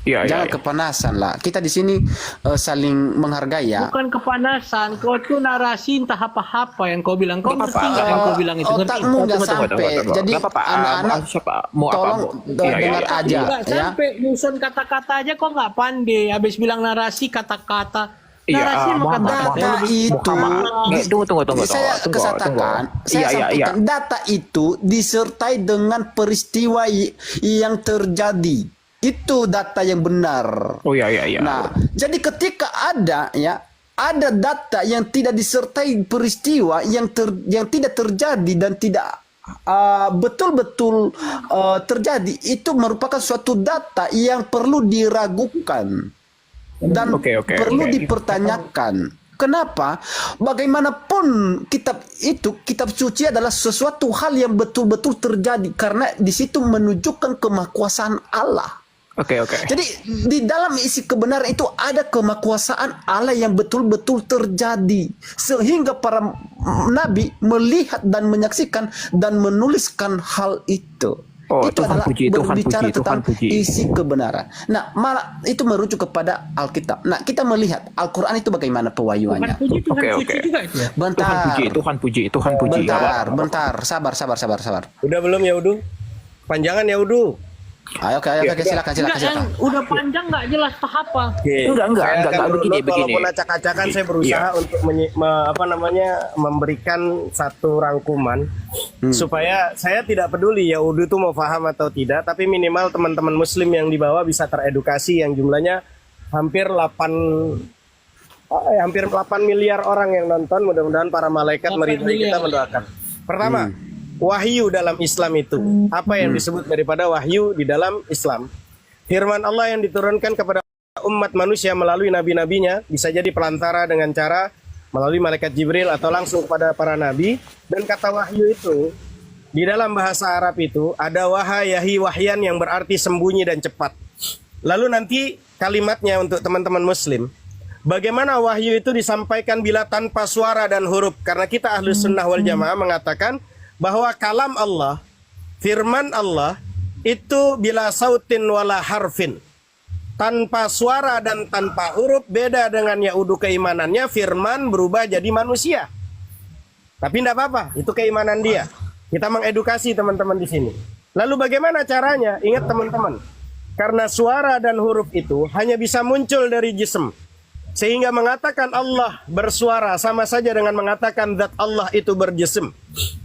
Iya, iya, Jangan iya. kepanasan lah. Kita di sini saling menghargai ya. Bukan kepanasan, kau tuh narasi entah apa-apa yang kau bilang. Kau ngerti nggak yang kau bilang itu? Ngerti? Otakmu nggak sampai. Jadi Nggak apa-apa. anak-anak Siapa mau apa? tolong Iya, iya, dengar iya. aja Nggak ya. sampai nyusun kata-kata aja kok nggak pandai. Habis bilang narasi kata-kata. Iya, Narasi sama Muhammad, kata-kata yang Data lebih itu, Tunggu. saya kesatakan, saya sampaikan data itu disertai dengan peristiwa yang terjadi. Itu data yang benar. Oh, iya. Nah, jadi ketika ada data yang tidak disertai peristiwa yang tidak terjadi dan tidak betul-betul terjadi, itu merupakan suatu data yang perlu diragukan dan perlu dipertanyakan. Kenapa? Bagaimanapun kitab suci adalah sesuatu hal yang betul-betul terjadi karena di situ menunjukkan kemahakuasaan Allah. Oke. Jadi di dalam isi kebenaran itu ada kemahakuasaan Allah yang betul-betul terjadi sehingga para nabi melihat dan menyaksikan dan menuliskan hal itu. Oh, Itu Tuhan adalah puji, Tuhan berbicara puji, tentang Tuhan puji. isi kebenaran. Nah, malah itu merujuk kepada Alkitab. Nah, kita melihat Al-Quran itu bagaimana Tuhan pewahyuannya. puji, Tuhan Oke. puji juga itu ya. Bentar, Tuhan puji. bentar, sabar. Udah belum ya Udu? Panjangan ya Udu. Ayo, silakan. Enggak, yang udah panjang nggak jelas tahap apa. Enggak, begini. Walaupun acak-acakan saya berusaha untuk memberikan satu rangkuman supaya saya tidak peduli ya Udu itu mau paham atau tidak, tapi minimal teman-teman Muslim yang di bawah bisa teredukasi yang jumlahnya hampir 8 miliar orang yang nonton. Mudah-mudahan para malaikat 8 meridai kita, miliar. mendoakan. Pertama, wahyu dalam Islam itu apa yang disebut daripada wahyu di dalam Islam? Firman Allah yang diturunkan kepada umat manusia melalui nabi-nabinya, bisa jadi pelantara dengan cara melalui malaikat Jibril atau langsung kepada para nabi. Dan kata wahyu itu di dalam bahasa Arab itu ada wahayahi wahyan yang berarti sembunyi dan cepat. Lalu nanti kalimatnya untuk teman-teman Muslim, bagaimana wahyu itu disampaikan bila tanpa suara dan huruf? Karena kita Ahlus Sunnah wal Jamaah mengatakan bahwa kalam Allah, firman Allah itu bila sautin wala harfin, tanpa suara dan tanpa huruf. Beda dengan Yahudu keimanannya, firman berubah jadi manusia. Tapi tidak apa-apa, itu keimanan dia. Kita mengedukasi teman-teman di sini. Lalu bagaimana caranya? Ingat teman-teman, karena suara dan huruf itu hanya bisa muncul dari jism, sehingga mengatakan Allah bersuara sama saja dengan mengatakan zat Allah itu berjism.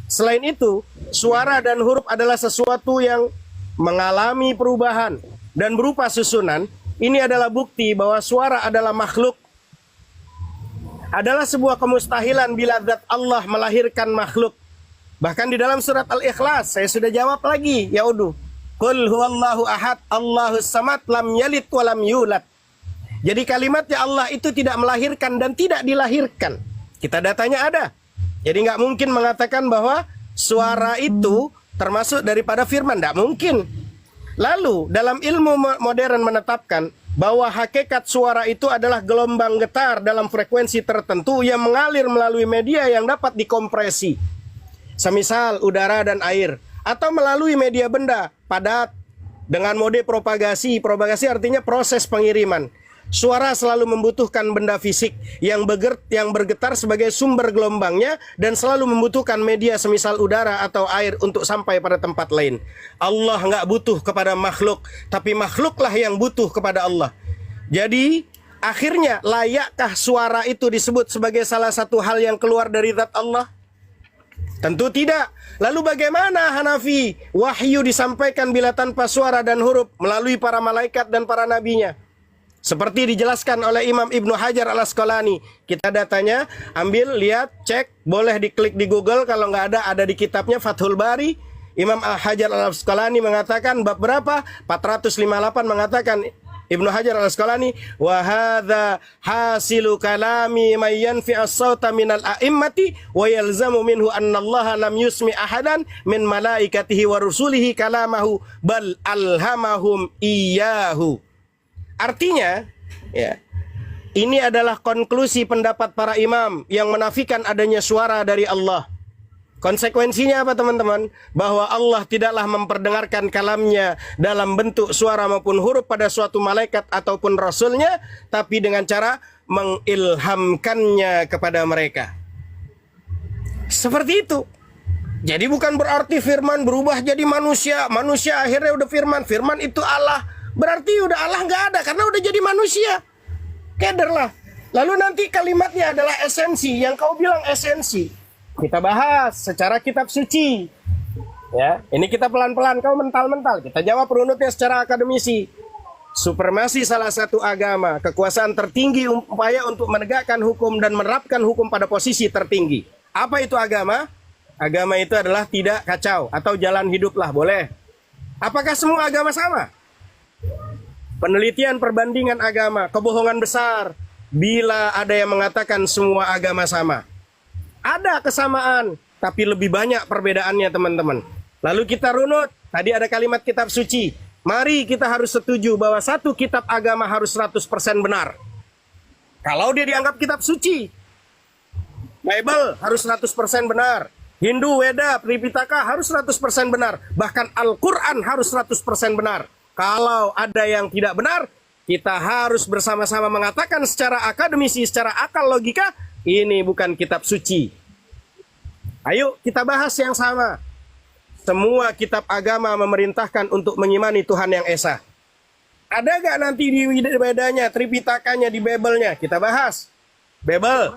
Selain itu, suara dan huruf adalah sesuatu yang mengalami perubahan dan berupa susunan. Ini adalah bukti bahwa suara adalah makhluk. Adalah sebuah kemustahilan bila zat Allah melahirkan makhluk. Bahkan di dalam surat Al-Ikhlas, saya sudah jawab lagi, ya Udu. Qul huwallahu ahad, Allahus samad, lam yalid wa lam yulad. Jadi kalimatnya Allah itu tidak melahirkan dan tidak dilahirkan. Kita datanya ada. Jadi nggak mungkin mengatakan bahwa suara itu termasuk daripada firman. Nggak mungkin. Lalu dalam ilmu modern menetapkan bahwa hakikat suara itu adalah gelombang getar dalam frekuensi tertentu yang mengalir melalui media yang dapat dikompresi. Semisal udara dan air. Atau melalui media benda padat dengan mode propagasi. Propagasi artinya proses pengiriman. Suara selalu membutuhkan benda fisik yang bergetar sebagai sumber gelombangnya dan selalu membutuhkan media semisal udara atau air untuk sampai pada tempat lain. Allah nggak butuh kepada makhluk, tapi makhluklah yang butuh kepada Allah. Jadi akhirnya layakkah suara itu disebut sebagai salah satu hal yang keluar dari zat Allah? Tentu tidak. Lalu bagaimana Hanafi wahyu disampaikan bila tanpa suara dan huruf melalui para malaikat dan para nabinya? Seperti dijelaskan oleh Imam Ibnu Hajar Al-Asqalani. Kita datanya, ambil, lihat, cek, boleh diklik di Google. Kalau nggak ada di kitabnya Fathul Bari. Imam Hajar Al-Asqalani mengatakan, bab berapa? 458 mengatakan, Ibnu Hajar Al-Asqalani, wa hadza hasilu kalami may yanfi'as sauta minal a'immati wa yalzamu minhu anna Allah lam yusmi ahadan min malaikatihi wa rusulihi kalamahu bal alhamahum iyyahu. Artinya, ya, ini adalah konklusi pendapat para imam yang menafikan adanya suara dari Allah. Konsekuensinya apa teman-teman? Bahwa Allah tidaklah memperdengarkan kalamnya dalam bentuk suara maupun huruf pada suatu malaikat ataupun rasulnya, tapi dengan cara mengilhamkannya kepada mereka. Seperti itu. Jadi bukan berarti firman berubah jadi manusia. Manusia akhirnya udah firman. Firman itu Allah. Berarti udah Allah nggak ada karena udah jadi manusia. Keder lah. Lalu nanti kalimatnya adalah esensi. Yang kau bilang esensi. Kita bahas secara kitab suci. Ya, ini kita pelan-pelan, kau mental-mental. Kita jawab runutnya secara akademisi. Supremasi salah satu agama, kekuasaan tertinggi upaya untuk menegakkan hukum dan menerapkan hukum pada posisi tertinggi. Apa itu agama? Agama itu adalah tidak kacau atau jalan hiduplah, boleh. Apakah semua agama sama? Penelitian perbandingan agama, kebohongan besar bila ada yang mengatakan semua agama sama. Ada kesamaan, tapi lebih banyak perbedaannya teman-teman. Lalu kita runut, tadi ada kalimat kitab suci. Mari kita harus setuju bahwa satu kitab agama harus 100% benar. Kalau dia dianggap kitab suci, Bible harus 100% benar. Hindu, Weda, Tripitaka harus 100% benar. Bahkan Al-Quran harus 100% benar. Kalau ada yang tidak benar, kita harus bersama-sama mengatakan secara akademisi, secara akal logika, ini bukan kitab suci. Ayo kita bahas yang sama. Semua kitab agama memerintahkan untuk mengimani Tuhan yang Esa. Ada gak nanti di Wedanya, Tripitakanya, di Bible-nya? Kita bahas. Bible.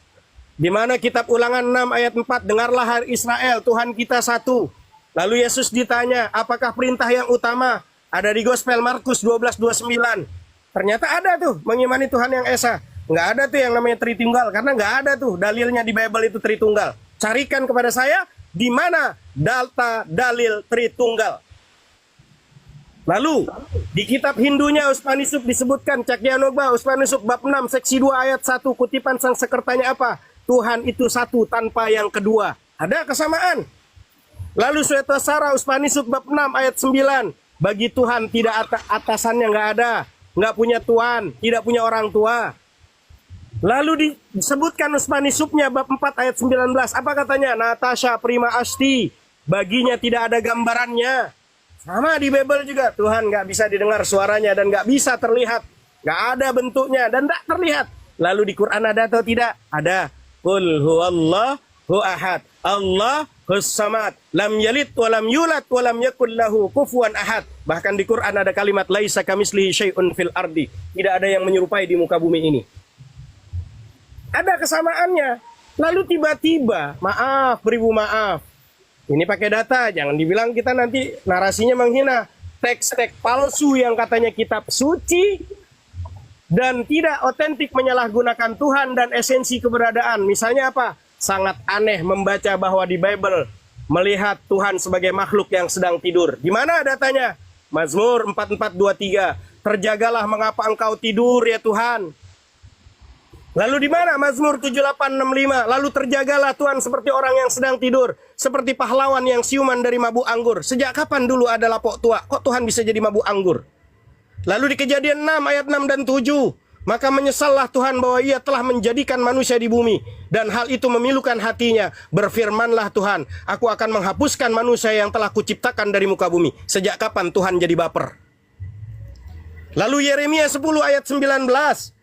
Di mana kitab Ulangan 6 ayat 4, dengarlah hai Israel, Tuhan kita satu. Lalu Yesus ditanya, apakah perintah yang utama? Ada di Gospel Markus 12:29. Ternyata ada tuh, mengimani Tuhan yang Esa. Nggak ada tuh yang namanya Tritunggal, karena nggak ada tuh dalilnya di Bible itu Tritunggal. Carikan kepada saya, di mana data dalil Tritunggal. Lalu, di kitab Hindunya Uspanisub disebutkan, Cakyanogba Uspanisub bab 6 seksi 2 ayat 1, kutipan sang sekertanya apa? Tuhan itu satu tanpa yang kedua. Ada kesamaan. Lalu Swetasara Uspanisub bab 6 ayat 9, bagi Tuhan tidak atasannya nggak ada, nggak punya tuan, tidak punya orang tua. Lalu disebutkan Uspanisubnya bab 4 ayat 19. Apa katanya? Natasha Prima Asti. Baginya tidak ada gambarannya. Sama di Bible juga. Tuhan nggak bisa didengar suaranya dan nggak bisa terlihat. Nggak ada bentuknya dan nggak terlihat. Lalu di Quran ada atau tidak? Ada. Qul huwallahu ahad. Allahus samad. Lam yalid walam yulad walam yakul lahu kufuwan ahad. Bahkan di Quran ada kalimat laisa kamislihi syai'un fil ardi. Tidak ada yang menyerupai di muka bumi ini. Ada kesamaannya. Lalu tiba-tiba, maaf, beribu maaf. Ini pakai data, jangan dibilang kita nanti narasinya menghina. Teks-teks palsu yang katanya kitab suci dan tidak otentik menyalahgunakan Tuhan dan esensi keberadaan. Misalnya apa? Sangat aneh membaca bahwa di Bible melihat Tuhan sebagai makhluk yang sedang tidur. Di mana datanya? Mazmur 44:23. Terjagalah mengapa engkau tidur ya Tuhan. Lalu di mana? Mazmur 78:65. Lalu terjagalah Tuhan seperti orang yang sedang tidur, seperti pahlawan yang siuman dari mabuk anggur. Sejak kapan dulu ada lapok tua? Kok Tuhan bisa jadi mabuk anggur? Lalu di Kejadian 6 ayat 6 dan 7. Maka menyesallah Tuhan bahwa ia telah menjadikan manusia di bumi, dan hal itu memilukan hatinya. Berfirmanlah Tuhan, aku akan menghapuskan manusia yang telah kuciptakan dari muka bumi. Sejak kapan Tuhan jadi baper? Lalu Yeremia 10 ayat 19.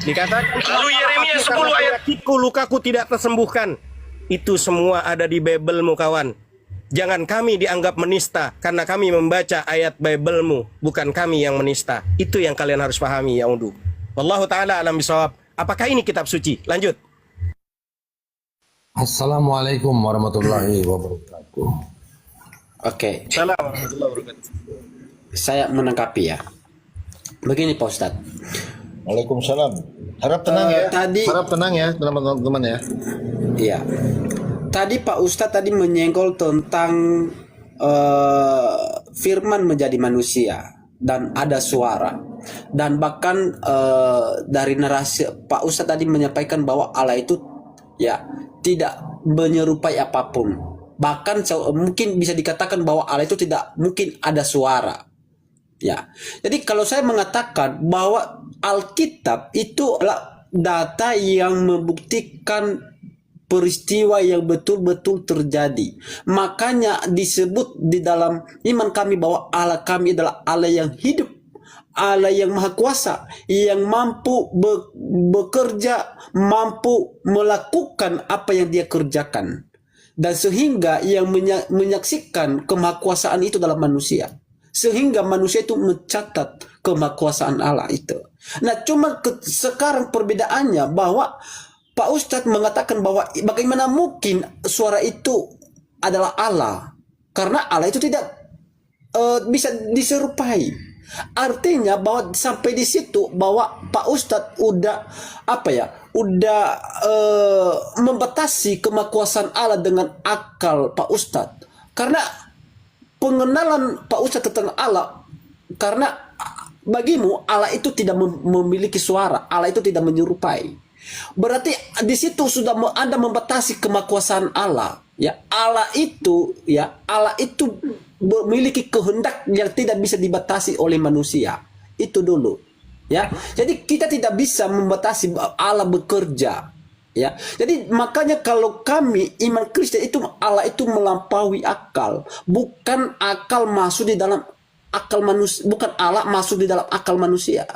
Dikatakan, lalu Yeremia 10 ayat, lukaku tidak tersembuhkan. Itu semua ada di Bible-mu kawan. Jangan kami dianggap menista karena kami membaca ayat Bible-mu, bukan kami yang menista. Itu yang kalian harus pahami ya undu. Wallahu ta'ala alam bisawab. Apakah ini kitab suci? Lanjut. Assalamualaikum warahmatullahi wabarakatuh. Oke, Salam warahmatullahi wabarakatuh. saya menangkapi ya. Begini Pak Ustadz. Waalaikumsalam. Harap tenang ya. Harap tenang ya teman-teman ya. Iya. Tadi Pak Ustadz tadi menyenggol tentang firman menjadi manusia dan ada suara. Dan bahkan dari narasi Pak Ustadz tadi menyampaikan bahwa Allah itu ya tidak menyerupai apapun. Bahkan mungkin bisa dikatakan bahwa Allah itu tidak mungkin ada suara. Ya. Jadi kalau saya mengatakan bahwa Alkitab itu adalah data yang membuktikan peristiwa yang betul-betul terjadi. Makanya disebut di dalam iman kami bahwa Allah kami adalah Allah yang hidup, Allah yang maha kuasa, yang mampu bekerja, mampu melakukan apa yang dia kerjakan. Dan sehingga yang menyaksikan kemahakuasaan itu dalam manusia. Sehingga manusia itu mencatat kemahakuasaan Allah itu. Nah, cuma sekarang perbedaannya bahwa Pak Ustadz mengatakan bahwa bagaimana mungkin suara itu adalah Allah. Karena Allah itu tidak bisa diserupai. Artinya bahwa sampai di situ bahwa Pak Ustadz udah membatasi kemahakuasaan Allah dengan akal Pak Ustadz. Karena pengenalan Pak Ustadz tentang Allah, karena bagimu Allah itu tidak memiliki suara, Allah itu tidak menyerupai. Berarti di situ sudah Anda membatasi kemahakuasaan Allah. Ya, Allah itu memiliki kehendak yang tidak bisa dibatasi oleh manusia. Itu dulu. Ya. Jadi kita tidak bisa membatasi Allah bekerja. Ya. Jadi makanya kalau kami iman Kristen itu Allah itu melampaui akal, bukan akal masuk di dalam akal manusia, bukan Allah masuk di dalam akal manusia.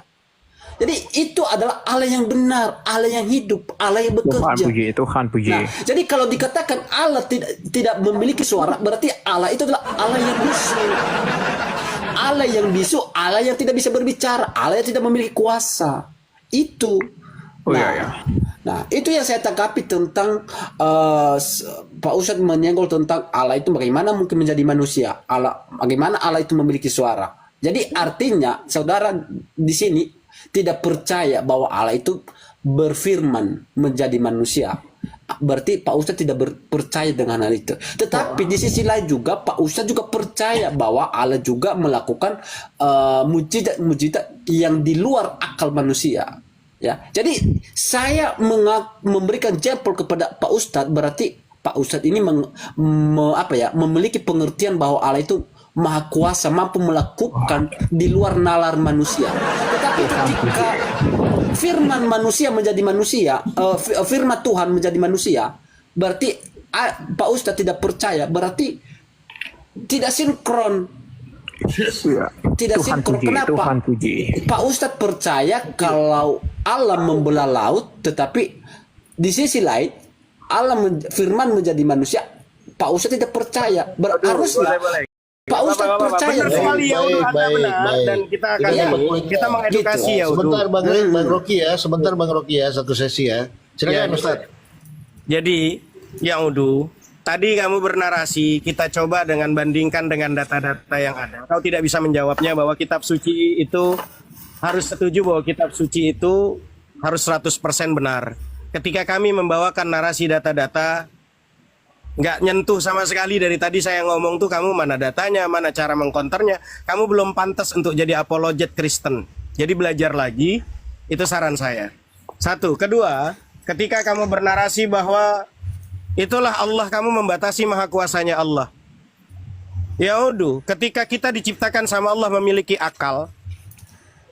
Jadi itu adalah Allah yang benar, Allah yang hidup, Allah yang bekerja. Tuhan puji. Nah, jadi kalau dikatakan Allah tidak memiliki suara, berarti Allah itu adalah Allah yang bisu. Allah yang bisu, Allah yang tidak bisa berbicara, Allah yang tidak memiliki kuasa. Itu. Nah, itu yang saya tanggapi tentang Pak Ustadz menyenggol tentang Allah itu bagaimana mungkin menjadi manusia. Bagaimana Allah itu memiliki suara. Jadi artinya saudara di sini tidak percaya bahwa Allah itu berfirman menjadi manusia. Berarti Pak Ustadz tidak percaya dengan hal itu. Tetapi di sisi lain juga Pak Ustadz juga percaya bahwa Allah juga melakukan mujizat yang di luar akal manusia. Ya, jadi saya memberikan jempol kepada Pak Ustadz, berarti Pak Ustadz ini memiliki pengertian bahwa Allah itu maha kuasa, mampu melakukan di luar nalar manusia. Tetapi ketika firman manusia menjadi manusia, firman Tuhan menjadi manusia, berarti Pak Ustadz tidak percaya, berarti tidak sinkron. Tidak sinkron. Kenapa? Pak Ustadz percaya kalau Allah membelah laut, tetapi di sisi lain Allah firman menjadi manusia. Pak Ustadz tidak percaya. Harusnya Pak Ustadz percaya. Benar sekali ya, Anda benar, dan kita akan kita mengedukasi ya. Sebentar Bang Rocky ya, sebentar Bang Rocky ya, satu sesi ya. Silakan Ustadz. Jadi, yang Udu, tadi kamu bernarasi, kita coba dengan bandingkan dengan data-data yang ada. Kau tidak bisa menjawabnya bahwa kitab suci itu harus setuju bahwa kitab suci itu harus 100% benar. Ketika kami membawakan narasi data-data, nggak nyentuh sama sekali dari tadi saya ngomong tuh, kamu mana datanya, mana cara mengkonternya. Kamu belum pantas untuk jadi apologet Kristen. Jadi belajar lagi, itu saran saya. Satu. Kedua, ketika kamu bernarasi bahwa itulah Allah, kamu membatasi maha kuasanya Allah. Ya udah, ketika kita diciptakan sama Allah memiliki akal,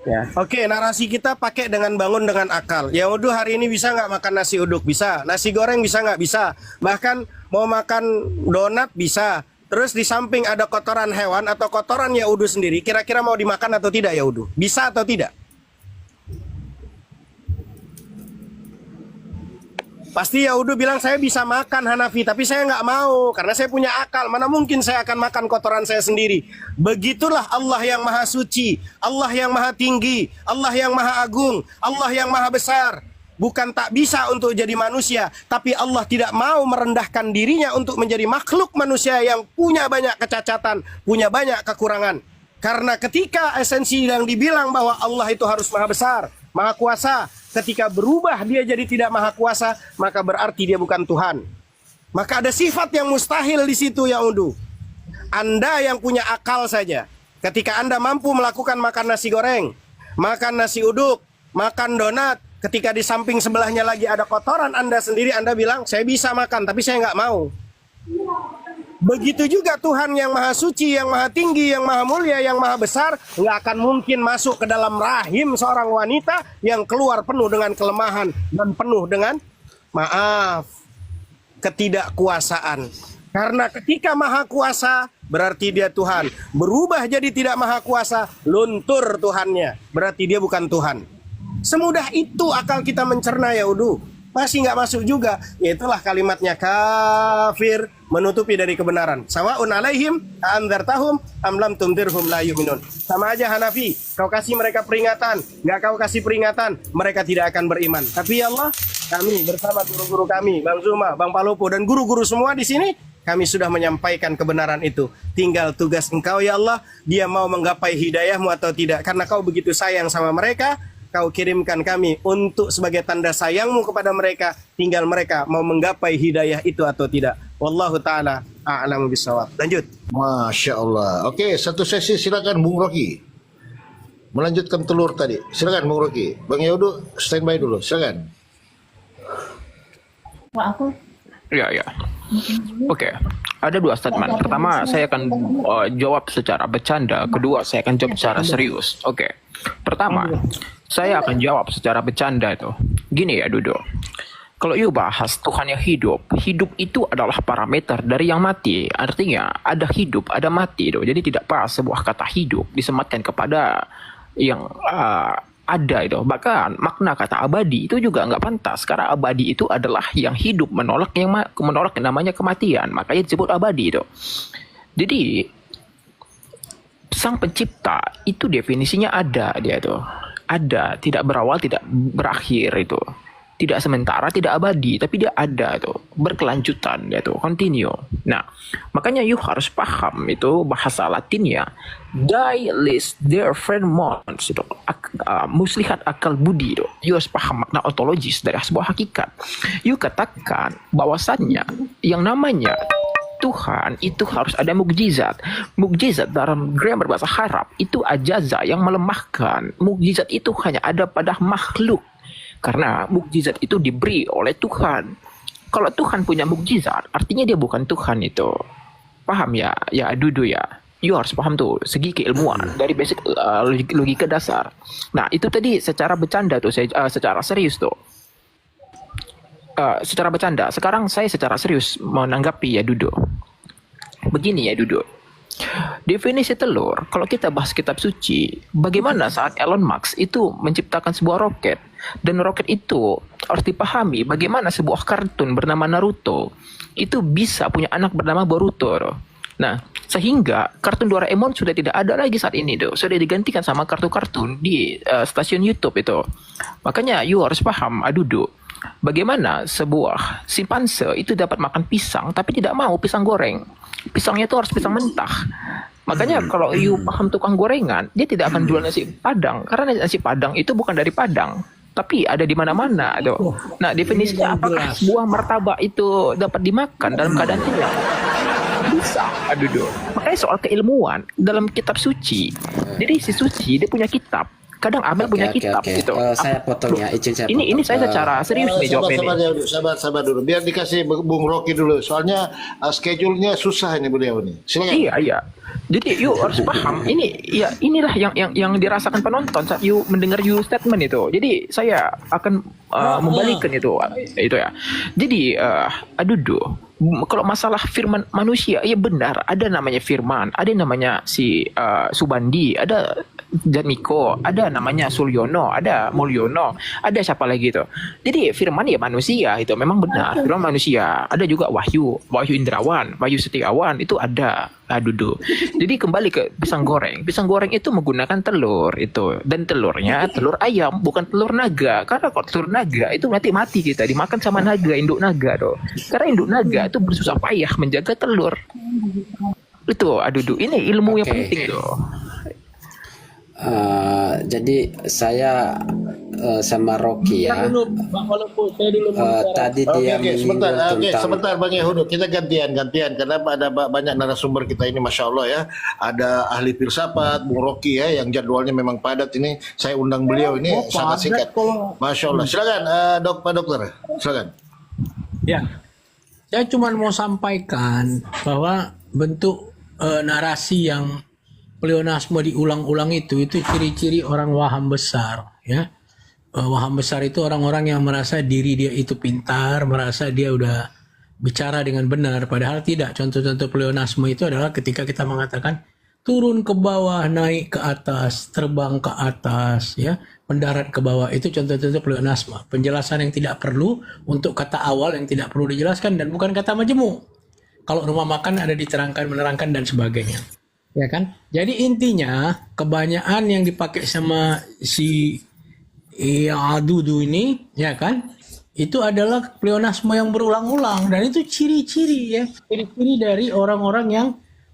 ya. Oke, narasi kita pakai dengan bangun dengan akal. Ya udah, hari ini bisa nggak makan nasi uduk? Bisa. Nasi goreng bisa nggak? Bisa. Bahkan mau makan donat bisa. Terus di samping ada kotoran hewan atau kotoran Yahudu sendiri, kira-kira mau dimakan atau tidak Yahudu? Bisa atau tidak? Pasti Yahudu bilang saya bisa makan Hanafi, tapi saya nggak mau karena saya punya akal. Mana mungkin saya akan makan kotoran saya sendiri. Begitulah Allah yang maha suci, Allah yang maha tinggi, Allah yang maha agung, Allah yang maha besar. Bukan tak bisa untuk jadi manusia, tapi Allah tidak mau merendahkan dirinya untuk menjadi makhluk manusia yang punya banyak kecacatan, punya banyak kekurangan. Karena ketika esensi yang dibilang bahwa Allah itu harus maha besar, maha kuasa, ketika berubah dia jadi tidak maha kuasa, maka berarti dia bukan Tuhan. Maka ada sifat yang mustahil di situ ya Udu. Anda yang punya akal saja, ketika Anda mampu melakukan makan nasi goreng, makan nasi uduk, makan donat, ketika di samping sebelahnya lagi ada kotoran Anda sendiri, Anda bilang, saya bisa makan, tapi saya nggak mau. Begitu juga Tuhan yang maha suci, yang maha tinggi, yang maha mulia, yang maha besar, nggak akan mungkin masuk ke dalam rahim seorang wanita yang keluar penuh dengan kelemahan dan penuh dengan maaf. ketidakkuasaan. Karena ketika maha kuasa berarti dia Tuhan. Berubah jadi tidak maha kuasa, luntur Tuhannya. Berarti dia bukan Tuhan. Semudah itu akal kita mencerna ya Udu. Masih nggak masuk juga. Ya itulah kalimatnya kafir, menutupi dari kebenaran. Sawa'un alaihim anzartahum am lam tunzirhum la yu'minun. Sama aja Hanafi, kau kasih mereka peringatan, nggak kau kasih peringatan, mereka tidak akan beriman. Tapi ya Allah, kami bersama guru-guru kami, Bang Zuma, Bang Palopo dan guru-guru semua di sini, kami sudah menyampaikan kebenaran itu. Tinggal tugas Engkau ya Allah, dia mau menggapai hidayahmu atau tidak. Karena kau begitu sayang sama mereka, kau kirimkan kami untuk sebagai tanda sayangmu kepada mereka. Tinggal mereka mau menggapai hidayah itu atau tidak. Wallahu ta'ala a'lamu bishawab. Lanjut. Masya Allah. Oke, satu sesi silakan Bung Rocky. Melanjutkan telur tadi. Silakan Bung Rocky. Bang Yaudu standby dulu. Silakan. Ya, ya. Oke, ada dua statement. Pertama, saya akan jawab secara bercanda. Kedua, saya akan jawab secara serius. Oke. Pertama, saya akan jawab secara bercanda itu. Gini ya, Dudo. Kalau you bahas Tuhan yang hidup, hidup itu adalah parameter dari yang mati. Artinya, ada hidup, ada mati. Jadi tidak pas sebuah kata hidup disematkan kepada yang ada itu. Bahkan makna kata abadi itu juga nggak pantas, karena abadi itu adalah yang hidup menolak yang namanya kematian, makanya disebut abadi itu. Jadi sang pencipta itu definisinya ada, dia itu ada, tidak berawal tidak berakhir, itu tidak sementara, tidak abadi, tapi dia ada itu, berkelanjutan, dia itu continue. Nah, makanya you harus paham itu bahasa Latinnya die list their friend mons itu, muslihat akal budi itu. You harus paham makna ontologis dari sebuah hakikat. You katakan bahwasannya yang namanya Tuhan itu harus ada mukjizat. Mukjizat dalam grammar bahasa Arab itu ajaza, yang melemahkan. Mukjizat itu hanya ada pada makhluk. Karena mukjizat itu diberi oleh Tuhan. Kalau Tuhan punya mukjizat, artinya dia bukan Tuhan itu. Paham ya? Ya, Dudu ya. You harus paham tuh segi keilmuan dari basic logika dasar. Nah, itu tadi secara bercanda tuh, saya secara serius tuh. Secara bercanda. Sekarang saya secara serius menanggapi ya, Dudu. Begini ya, Dudu. Definisi telur, kalau kita bahas kitab suci, bagaimana saat Elon Musk itu menciptakan sebuah roket, dan roket itu harus dipahami bagaimana sebuah kartun bernama Naruto itu bisa punya anak bernama Boruto. Nah, sehingga kartun Doraemon sudah tidak ada lagi saat ini tuh, sudah digantikan sama kartun-kartun di stasiun YouTube itu. Makanya you harus paham, Adudu, bagaimana sebuah simpanse itu dapat makan pisang tapi tidak mau pisang goreng. Pisangnya itu harus pisang mentah. Makanya kalau you paham tukang gorengan, dia tidak akan jual nasi Padang, karena nasi Padang itu bukan dari Padang, tapi ada di mana-mana tuh. Nah, definisinya apakah sebuah martabak itu dapat dimakan dalam keadaan kenyang? Bisa, Aduh. Makanya soal keilmuan dalam kitab suci. Jadi si suci dia punya kitab. Kadang Amel punya kitab gitu. Saya potong ya, izin saya potong. Ini saya secara serius nih jawab ini. Sabar dulu. Biar dikasih Bung Rocky dulu. Soalnya schedule-nya susah ini beliau nih. Silakan. Iya. Jadi you harus paham ini ya, inilah yang dirasakan penonton saat you mendengar you statement itu. Jadi saya akan membalikan itu ya. Jadi Aduh, kalau masalah firman manusia, ya benar, ada namanya firman, ada namanya si Subandi, ada Jatmiko, ada namanya Sulyono, ada Mulyono, ada siapa lagi itu. Jadi firman ya manusia itu memang benar, firman manusia. Ada juga Wahyu Indrawan, Wahyu Setiawan itu ada. Aduh. Jadi kembali ke pisang goreng. Pisang goreng itu menggunakan telur itu, dan telurnya telur ayam, bukan telur naga. Karena kalau telur naga itu mati kita dimakan sama naga, induk naga tuh. Karena induk naga itu bersusah payah menjaga telur. Itu Aduh, ini ilmu yang penting tuh. Jadi saya sama Rocky ya. Tadi dia sebentar Bang Yehudu, kita gantian karena ada banyak narasumber kita ini, Masya Allah ya. Ada ahli filsafat Bung Rocky ya, yang jadwalnya memang padat ini. Saya undang beliau ini sangat singkat. Masya Allah. Silakan Pak Dokter, silakan. Ya, saya cuma mau sampaikan bahwa bentuk narasi yang pleonasme diulang-ulang itu ciri-ciri orang waham besar ya. Waham besar itu orang-orang yang merasa diri dia itu pintar, merasa dia udah bicara dengan benar, padahal tidak. Contoh-contoh pleonasme itu adalah ketika kita mengatakan turun ke bawah, naik ke atas, terbang ke atas, ya, mendarat ke bawah. Itu contoh-contoh pleonasme. Penjelasan yang tidak perlu untuk kata awal yang tidak perlu dijelaskan dan bukan kata majemuk. Kalau rumah makan ada diterangkan, menerangkan dan sebagainya. Ya kan? Jadi intinya kebanyakan yang dipakai sama si Adudu ini, ya kan? Itu adalah pleonasme yang berulang-ulang dan itu ciri-ciri ya, ciri-ciri dari orang-orang yang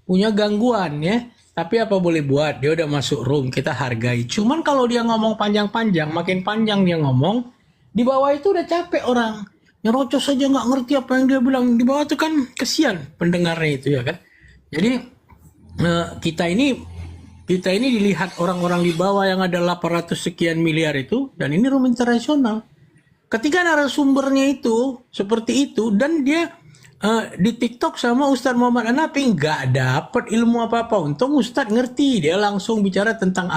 punya gangguan ya. Tapi apa boleh buat, dia udah masuk room, kita hargai. Cuman kalau dia ngomong panjang-panjang, makin panjang dia ngomong, di bawah itu udah capek orang. Nyerocos saja nggak ngerti apa yang dia bilang. Di bawah itu kan kesian pendengarnya itu ya kan. Jadi kita ini dilihat orang-orang di bawah yang ada 800 sekian miliar itu, dan ini room internasional. Ketika narasumbernya itu seperti itu dan dia di TikTok sama Ustadz Muhammad Hanafi nggak dapat ilmu apa-apa. Untung Ustadz ngerti, dia langsung bicara tentang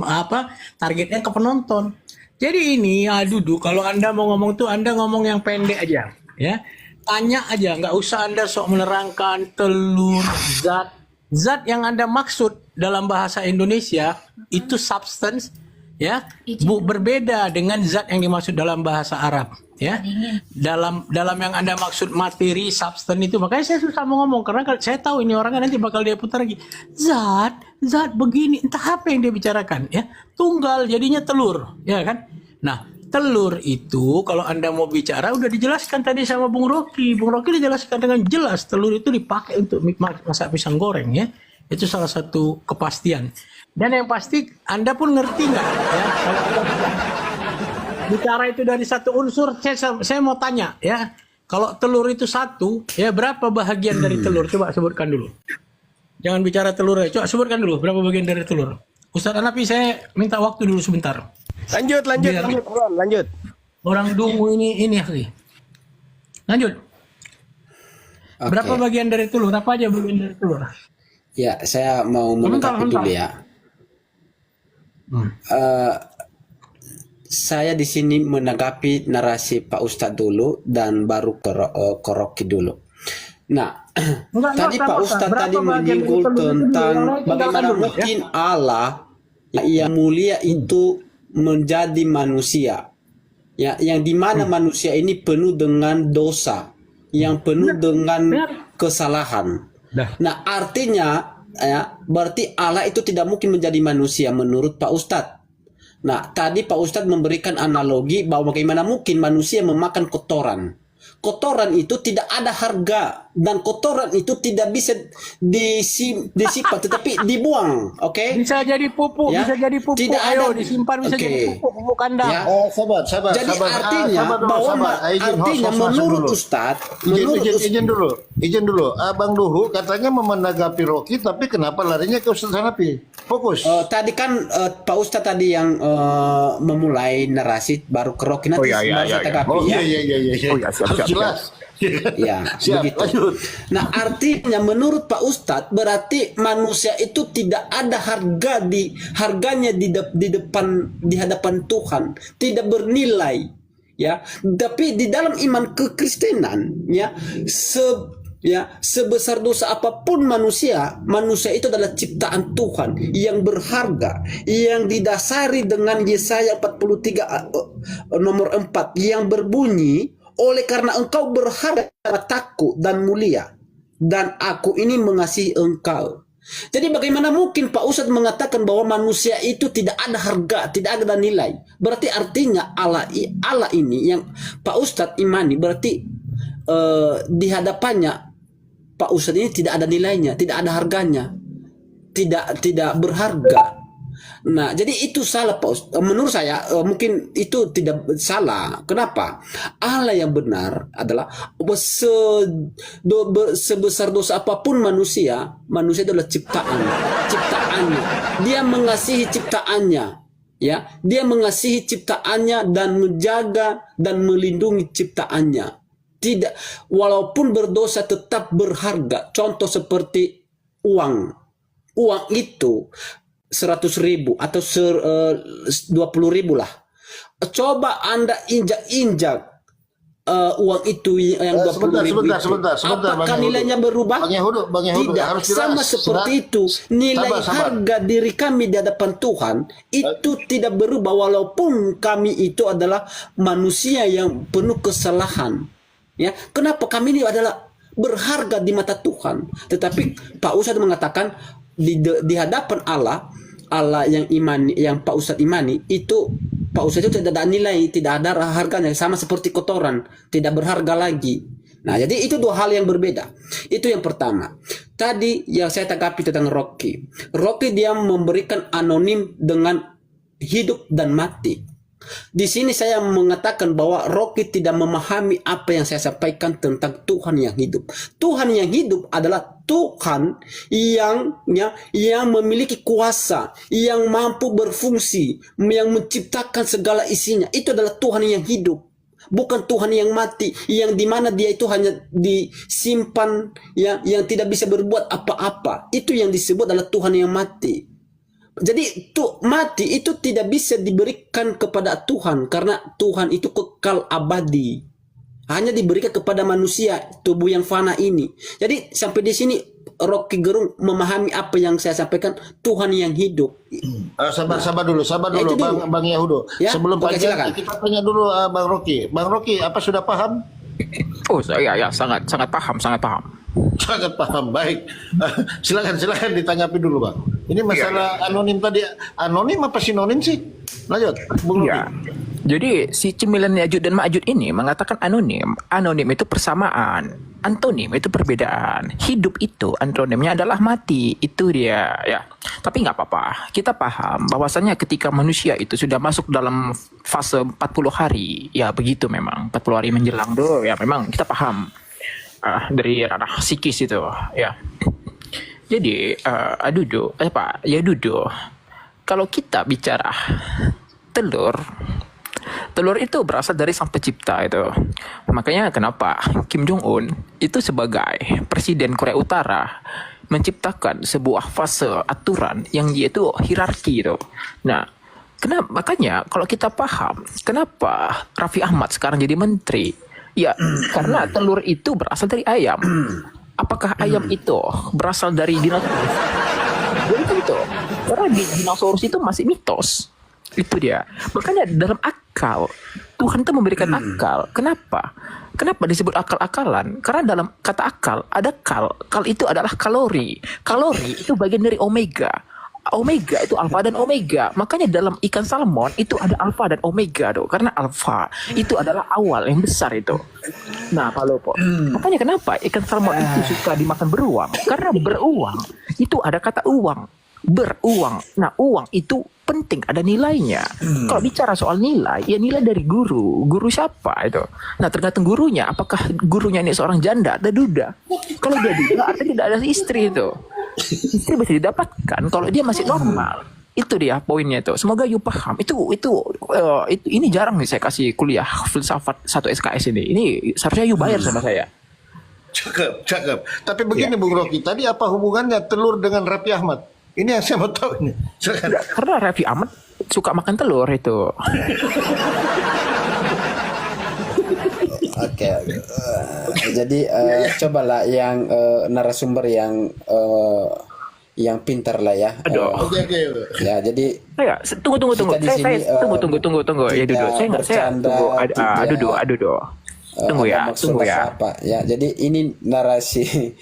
apa targetnya ke penonton. Jadi ini Dudu, kalau Anda mau ngomong tuh Anda ngomong yang pendek aja, ya. Tanya aja, nggak usah Anda sok menerangkan telur, zat yang Anda maksud dalam bahasa Indonesia itu substance, ya, berbeda dengan zat yang dimaksud dalam bahasa Arab, ya. Dalam yang Anda maksud materi, substance itu, makanya saya susah mau ngomong karena saya tahu ini orangnya nanti bakal dia putar lagi. Zat begini, entah apa yang dia bicarakan, ya. Tunggal jadinya telur, ya kan? Nah, telur itu kalau Anda mau bicara udah dijelaskan tadi sama Bung Rocky. Bung Rocky dijelaskan dengan jelas telur itu dipakai untuk masak pisang goreng, ya. Itu salah satu kepastian. Dan yang pasti Anda pun ngerti nggak ya kalau Anda bicara itu dari satu unsur. Saya mau tanya ya, kalau telur itu satu ya berapa bahagian dari telur, coba sebutkan dulu. Jangan bicara telur ya, coba sebutkan dulu berapa bagian dari telur. Ustadz Hanafi, saya minta waktu dulu sebentar. Lanjut. Orang dungu ini asli. Lanjut. Oke. Berapa bagian dari telur? Apa aja bagian dari telur? Ya, saya mau menanggapi dulu ya. Saya di sini menanggapi narasi Pak Ustadz dulu dan baru ke Rocky dulu. Nah, tadi Pak Ustadz tadi menyinggung tentang bagaimana mungkin Allah yang mulia itu menjadi manusia, ya, yang dimana manusia ini penuh dengan dosa, yang penuh dengan kesalahan. Nah, artinya ya, berarti Allah itu tidak mungkin menjadi manusia menurut Pak Ustadz. Nah, tadi Pak Ustadz memberikan analogi bahwa bagaimana mungkin manusia memakan kotoran. Kotoran itu tidak ada harga dan kotoran itu tidak bisa disimpan tetapi dibuang, oke? Bisa jadi pupuk, Ya, bisa jadi pupuk. tidak Ayo ada- disimpan bisa Oke. jadi pupuk kandang. Ya. Sabar. Jadi artinya Sabar dulu, bahwa sabar. artinya Host menurut dulu. Ustadz, Izin dulu. Abang Luhu katanya menanggapi Rocky, tapi kenapa larinya ke Ustaz Hanafi? Fokus. tadi kan Pak Ustadz tadi yang memulai narasi baru ke Rocky nanti baru saya tanggapi, Oh ya. iya. Oh, ya, siap, Harus siap, jelas. Ya, Siap, begitu. lanjut. Nah, artinya menurut Pak Ustadz berarti manusia itu tidak ada harganya di hadapan Tuhan, tidak bernilai, ya. Tapi di dalam iman kekristenan, ya, sebesar dosa apapun manusia itu adalah ciptaan Tuhan yang berharga, yang didasari dengan Yesaya 43 nomor 4 yang berbunyi, oleh karena engkau berharga, takut dan mulia, dan aku ini mengasihi engkau. Jadi bagaimana mungkin Pak Ustadz mengatakan bahwa manusia itu tidak ada harga, tidak ada nilai? Berarti artinya Allah ini yang Pak Ustadz imani, berarti di hadapannya Pak Ustadz ini tidak ada nilainya, tidak ada harganya, tidak berharga. Nah, jadi itu salah Pak Ustadz. Menurut saya mungkin itu tidak salah. Kenapa? Allah yang benar adalah sebesar dosa apapun manusia adalah ciptaannya. Dia mengasihi ciptaannya, ya. Dia mengasihi ciptaannya dan menjaga dan melindungi ciptaannya. Tidak, walaupun berdosa tetap berharga. Contoh seperti uang. Uang itu 100.000 atau 20.000 lah. Coba Anda injak-injak uang itu yang 20.000 itu, apakah Bang nilainya Yahudu. berubah? Bang Yahudu, Tidak, harus jelas. sama seperti itu. Nilai Sabar. harga diri kami di hadapan Tuhan itu tidak berubah walaupun kami itu adalah manusia yang penuh kesalahan. Ya, kenapa kami ini adalah berharga di mata Tuhan? Tetapi Pak Ustadz mengatakan di hadapan Allah yang imani, yang Pak Ustadz imani itu, Pak Ustadz itu tidak ada nilai, tidak ada harganya, sama seperti kotoran, tidak berharga lagi. Nah, jadi itu dua hal yang berbeda. Itu yang pertama. Tadi yang saya tanggapi tentang Rocky. Rocky dia memberikan anonim dengan hidup dan mati. Di sini saya mengatakan bahwa Rocky tidak memahami apa yang saya sampaikan tentang Tuhan yang hidup. Tuhan yang hidup adalah Tuhan yang memiliki kuasa, yang mampu berfungsi, yang menciptakan segala isinya. Itu adalah Tuhan yang hidup, bukan Tuhan yang mati, yang dimana dia itu hanya disimpan, yang tidak bisa berbuat apa-apa. Itu yang disebut adalah Tuhan yang mati. Jadi mati itu tidak bisa diberikan kepada Tuhan, karena Tuhan itu kekal abadi. Hanya diberikan kepada manusia, tubuh yang fana ini. Jadi sampai di sini Rocky Gerung memahami apa yang saya sampaikan, Tuhan yang hidup. Sabar dulu itu dulu. Bang Yahudu. Ya? Sebelum Oke, panjang silakan. kita tanya dulu Bang Rocky. Bang Rocky, apa sudah paham? Oh, saya ya sangat paham. Sangat paham, baik. Silakan ditanggapi dulu, Bang. Ini masalah anonim tadi. Anonim apa sinonim sih? Lanjut, Bung Rocky. Ya. Jadi si cemilan Ya'juj dan Ma'juj ini mengatakan anonim. Anonim itu persamaan, antonim itu perbedaan. Hidup itu antonimnya adalah mati. Itu dia ya. Tapi nggak apa-apa. Kita paham bahwasannya ketika manusia itu sudah masuk dalam fase 40 hari, ya begitu memang. 40 hari menjelang tuh ya memang kita paham dari ranah psikis itu ya. Jadi Dudu, kalau kita bicara telur itu berasal dari sang pencipta itu. Makanya kenapa Kim Jong Un itu sebagai presiden Korea Utara menciptakan sebuah fase aturan yang dia itu hierarki itu. Nah, makanya kalau kita paham kenapa Raffi Ahmad sekarang jadi menteri, ya karena telur itu berasal dari ayam. Apakah ayam itu berasal dari dinosaurus? Jadi itu. Karena dinosaurus itu masih mitos. Itu dia. Makanya dalam akal, Tuhan itu memberikan akal. Kenapa? Kenapa disebut akal-akalan? Karena dalam kata akal ada kal. Kal itu adalah kalori. Kalori itu bagian dari omega. Omega itu alfa dan omega. Makanya dalam ikan salmon itu ada alfa dan omega tuh. Karena alfa itu adalah awal yang besar itu. Nah, Pak Lopo. Makanya kenapa ikan salmon itu suka dimakan beruang? Karena beruang itu ada kata uang. Beruang. Nah, uang itu penting, ada nilainya. Kalau bicara soal nilai, ya nilai dari guru. Guru siapa itu? Nah, tergantung gurunya. Apakah gurunya ini seorang janda atau duda? Kalau dia duda, artinya tidak ada istri itu. Istri bisa didapatkan kalau dia masih normal. Itu dia poinnya itu. Semoga you paham. Ini jarang nih saya kasih kuliah filsafat 1 SKS ini. Ini seharusnya you bayar sama saya. Cakep. Tapi begini Bung Rocky, tadi apa hubungannya telur dengan Raffi Ahmad? Ini yang saya mau tahu ini. Silakan. Karena Raffi Ahmad suka makan telur itu. Oke. Jadi cobalah yang narasumber yang pintar lah ya. Aduh. Oke. Ya, jadi Ya, tunggu. Kita di sini, Tunggu. Ya, Dudu. Saya tunggu. Aduh. Tunggu ya. Apa ya? Jadi ini narasi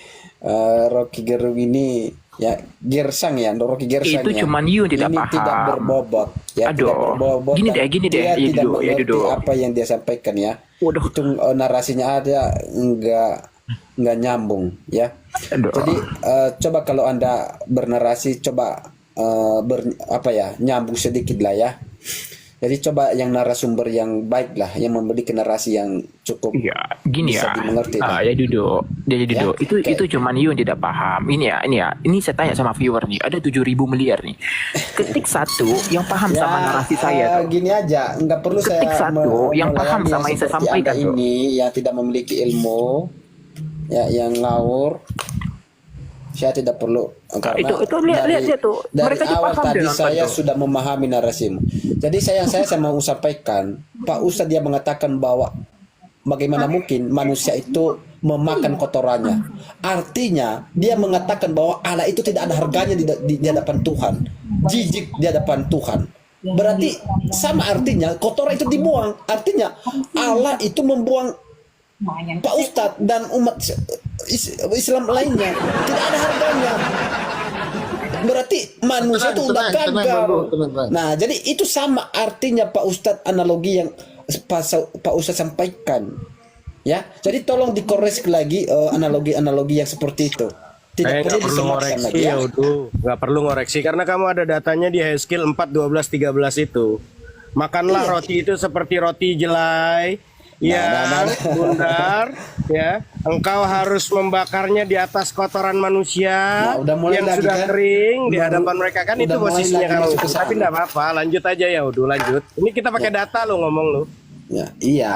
Rocky Gerung ini ya Gersang ya, Rocky Gersang itu ya. cuman you tidak ini paham. tidak berbobot ya. Aduh. Tidak berbobot. Gini dan deh, dia ya, tidak Dudu, ya, mengerti Dudu. apa yang dia sampaikan ya. Waduh. Itu narasinya ada enggak nyambung ya. Aduh. Jadi coba kalau Anda bernarasi coba nyambung sedikit lah ya. Jadi coba yang narasumber yang baik lah, yang memberikan narasi yang cukup Iya, gini bisa ya. dimengerti lah. Ya Dudu. Ya, Itu cuman you yang tidak paham. Ini ya. Ini saya tanya sama viewer nih. Ada 7.000 miliar nih. Ketik satu yang paham sama narasi saya tuh. Gini aja, nggak perlu Ketik saya satu yang paham sama yang saya seperti sampaikan Anda tuh. ini yang tidak memiliki ilmu, ya yang ngawur. Saya tidak perlu karena itu lihat tuh. dari Mereka awal paham tadi dengan saya itu. sudah memahami narasimu. Jadi saya mau sampaikan, Pak Ustadz dia mengatakan bahwa bagaimana mungkin manusia itu memakan kotorannya? Artinya dia mengatakan bahwa Allah itu tidak ada harganya di hadapan Tuhan, jijik di hadapan Tuhan. Berarti sama artinya kotoran itu dibuang. Artinya Allah itu membuang Pak Ustadz dan umat Islam lainnya, tidak ada harganya. Berarti manusia itu udah gagal. Nah, jadi itu sama artinya Pak Ustadz, analogi yang Pak Ustadz sampaikan. Ya, jadi tolong dikoreksi lagi analogi-analogi yang seperti itu. Tidak perlu disematkan lagi. Ya udah, nggak perlu ngoreksi karena kamu ada datanya di Hezkiel 4, 12, 13 itu. Makanlah roti itu seperti roti jelai yang bundar, ya. Engkau harus membakarnya di atas kotoran manusia yang sudah kering di hadapan mereka, kan itu posisinya kamu. Tapi enggak apa-apa, lanjut aja ya udah, lanjut. Ini kita pakai data lo ngomong lo. Ya, iya,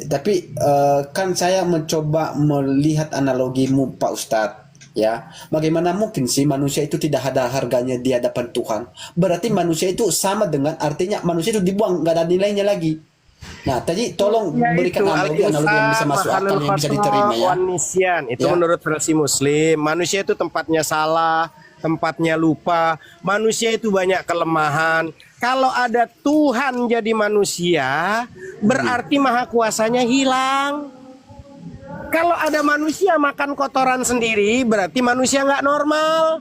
tapi kan saya mencoba melihat analogimu Pak Ustadz. Ya, bagaimana mungkin sih manusia itu tidak ada harganya di hadapan Tuhan? Berarti manusia itu sama dengan artinya manusia itu dibuang, nggak ada nilainya lagi. Nah, tadi tolong berikan analogi-analogi yang bisa masuk akal, yang bisa diterima ya. Itu menurut versi Muslim, manusia itu tempatnya salah, tempatnya lupa, manusia itu banyak kelemahan. Kalau ada Tuhan jadi manusia, berarti maha kuasanya hilang. Kalau ada manusia makan kotoran sendiri, berarti manusia nggak normal.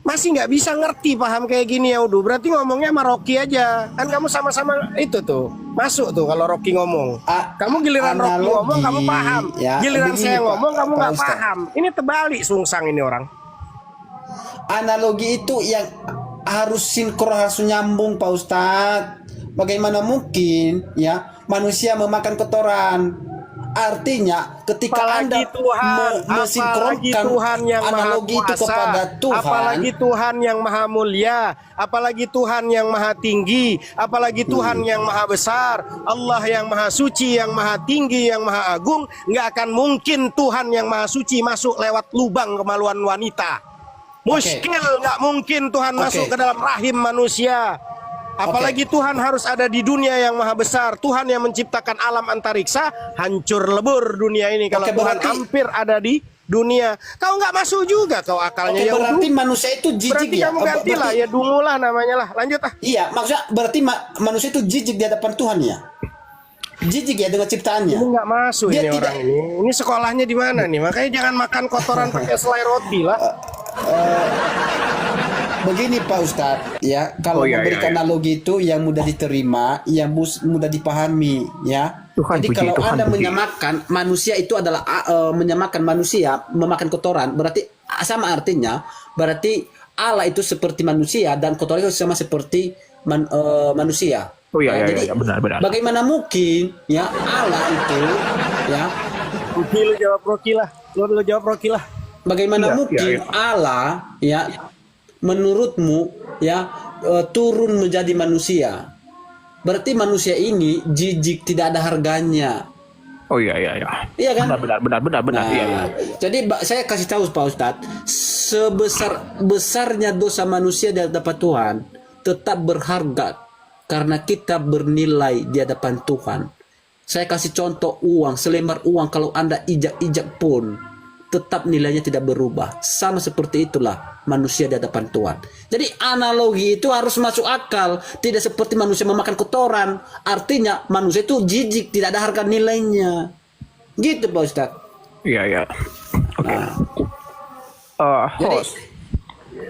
Masih nggak bisa ngerti paham kayak gini ya udah. Berarti ngomongnya sama Rocky aja. Kan kamu sama-sama itu tuh. Masuk tuh kalau Rocky ngomong. Kamu giliran Rocky ngomong kamu paham. Ya, giliran saya ngomong kamu nggak Ustaz. paham. Ini terbalik sungsang ini orang. Analogi itu yang harus sinkron, harus nyambung Pak Ustadz. Bagaimana mungkin ya manusia memakan kotoran? Artinya ketika Apalagi Anda Tuhan, mensinkronkan Tuhan yang analogi maha itu kuasa, kepada Tuhan, apalagi Tuhan yang maha mulia, apalagi Tuhan yang maha tinggi, apalagi Tuhan yang maha besar, Allah yang maha suci, yang maha tinggi, yang maha agung, nggak akan mungkin Tuhan yang maha suci masuk lewat lubang kemaluan wanita. Muskil, nggak mungkin Tuhan masuk ke dalam rahim manusia. Apalagi Tuhan harus ada di dunia yang maha besar. Tuhan yang menciptakan alam antariksa, hancur lebur dunia ini kalau Tuhan hampir ada di dunia. Kau nggak masuk juga kau akalnya. Ya berarti manusia itu jijik berarti ya. kamu gantilah ya dungu lah namanya lah. Lanjut ah. Iya, maksudnya berarti manusia itu jijik di hadapan Tuhan ya. Jijik ya dengan ciptaannya. Ini nggak masuk Dia ini tidak- orang ini. Ini sekolahnya di mana nih? Makanya jangan makan kotoran pakai selai roti lah. Begini Pak Ustadz, ya kalau memberikan analogi itu yang mudah diterima, yang mudah dipahami, ya. Tuhan Jadi puji, kalau Tuhan Anda puji. menyamakan manusia itu adalah menyamakan manusia memakan kotoran, berarti sama artinya berarti Allah itu seperti manusia dan kotoran itu sama seperti manusia. Oh iya, Jadi iya, benar. bagaimana mungkin ya Allah itu ya Rocky lu jawab Rocky lah. Lu jawab Rocky lah. bagaimana Iya, mungkin iya. Allah ya menurutmu ya turun menjadi manusia? Berarti manusia ini jijik, tidak ada harganya. Oh iya. Iya kan? Benar. Nah, Iya. jadi saya kasih tahu Pak Ustadz, sebesar-besarnya dosa manusia di hadapan Tuhan tetap berharga karena kita bernilai di hadapan Tuhan. Saya kasih contoh uang, selembar uang kalau Anda ijak-ijak pun tetap nilainya tidak berubah. Sama seperti itulah manusia di hadapan Tuhan. Jadi analogi itu harus masuk akal. Tidak seperti manusia memakan kotoran. Artinya manusia itu jijik, tidak ada harga nilainya. Gitu Pak Ustadz. Iya. Oke. Jadi Host.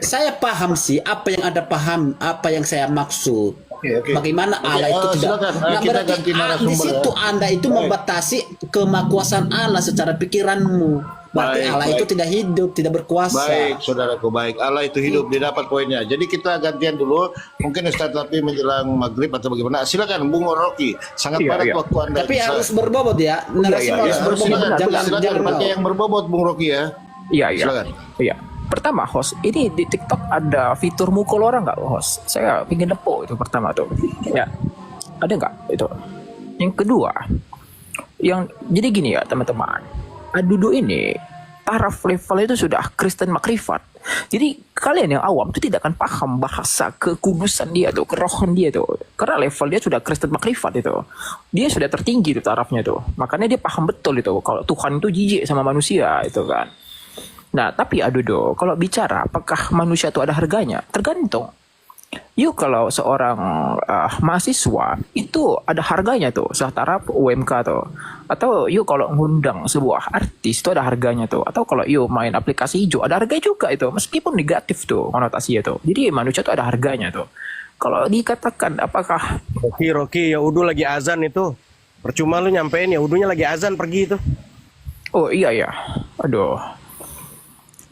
saya paham sih apa yang Anda paham, apa yang saya maksud. Oke. Bagaimana Allah itu tidak. silakan. Nah, Kita berarti ganti narasumber di situ ya. Anda itu membatasi kemakuasaan Allah secara pikiranmu. Berarti Baik, Allah itu tidak hidup, tidak berkuasa. Baik, saudaraku, baik. Allah itu hidup, dia dapat poinnya. Jadi kita gantian dulu. Mungkin Ustaz Lapi menjelang maghrib atau bagaimana. Silakan, Bung Rocky. Sangat Iya, padat iya. waktu Anda. Tapi bisa. harus berbobot ya. Narasi iya, harus iya. berbobot. Silakan, Jangan pakai mau. yang berbobot, Bung Rocky ya. Iya. Silakan. Iya. Pertama, host, ini di TikTok ada fitur mukul orang nggak, host? Saya pingin nepuk itu pertama tuh. Ya, ada nggak itu? Yang kedua, jadi gini ya teman-teman, Adudu ini taraf level itu sudah Kristen makrifat. Jadi kalian yang awam itu tidak akan paham bahasa kekudusan dia tuh, kerohan dia tuh. Karena level dia sudah Kristen makrifat itu. Dia sudah tertinggi tuh tarafnya tuh. Makanya dia paham betul itu kalau Tuhan itu jijik sama manusia itu kan. Nah, tapi aduh, kalau bicara apakah manusia itu ada harganya? Tergantung. Yuk kalau seorang mahasiswa itu ada harganya tuh setara UMK tuh. Atau yuk kalau ngundang sebuah artis itu ada harganya tuh. Atau kalau yuk main aplikasi hijau ada harganya juga itu. Meskipun negatif tuh konotasinya tuh. Jadi manusia tuh ada harganya tuh. Kalau dikatakan apakah Rocky, ya udah lagi azan itu. Percuma lu nyampein, ya udahnya lagi azan pergi itu. oh iya ya. Aduh.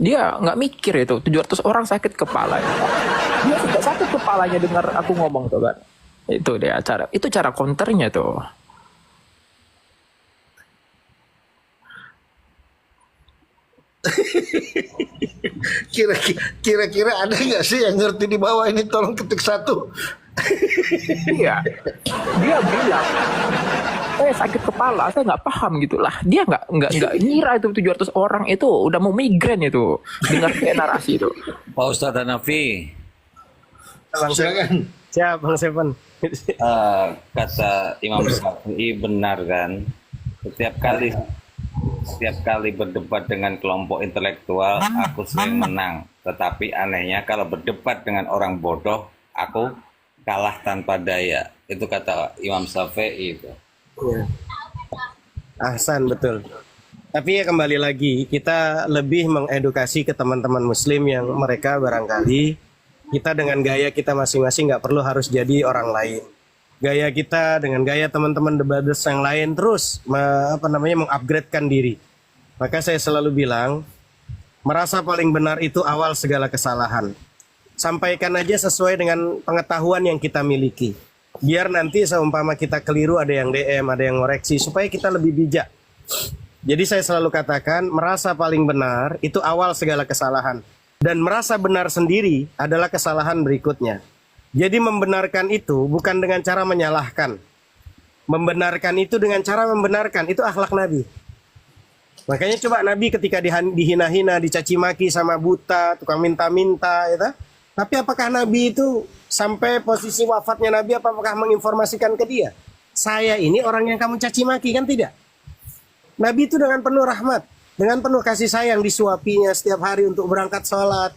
Dia nggak mikir itu 700 orang sakit kepala. Dia tidak sakit kepalanya dengar aku ngomong tuh kan. Itu dia cara counternya tuh. Kira-kira ada nggak sih yang ngerti di bawah ini? Tolong ketik 1. Iya. Dia bilang saya sakit kepala, saya nggak paham gitulah. Dia nggak ngira itu 700 orang itu udah mau migrain itu dengar kayak narasi itu. Pak Ustadz Hanafi, Silakan. Siap, Bang Seven. kata Imam Syafi'i benar kan? Setiap kali berdebat dengan kelompok intelektual, aku sering menang. Tetapi anehnya kalau berdebat dengan orang bodoh, aku kalah tanpa daya. Itu kata Imam Syafi'i itu. Ya. Ahsan, betul. Tapi ya kembali lagi, kita lebih mengedukasi ke teman-teman muslim yang mereka barangkali kita dengan gaya kita masing-masing nggak perlu harus jadi orang lain. Gaya kita dengan gaya teman-teman debaters yang lain terus mengupgradekan diri. Maka saya selalu bilang, merasa paling benar itu awal segala kesalahan. Sampaikan aja sesuai dengan pengetahuan yang kita miliki. Biar nanti seumpama kita keliru ada yang DM, ada yang ngoreksi supaya kita lebih bijak. Jadi saya selalu katakan merasa paling benar itu awal segala kesalahan. Dan merasa benar sendiri adalah kesalahan berikutnya. Jadi membenarkan itu bukan dengan cara menyalahkan. Membenarkan itu dengan cara membenarkan. Itu akhlak Nabi. Makanya coba Nabi ketika dihina-hina, dicaci maki sama buta, tukang minta-minta, ya. Tapi apakah Nabi itu sampai posisi wafatnya Nabi apakah menginformasikan ke dia? Saya ini orang yang kamu caci maki, kan tidak? Nabi itu dengan penuh rahmat, dengan penuh kasih sayang disuapinya setiap hari untuk berangkat sholat,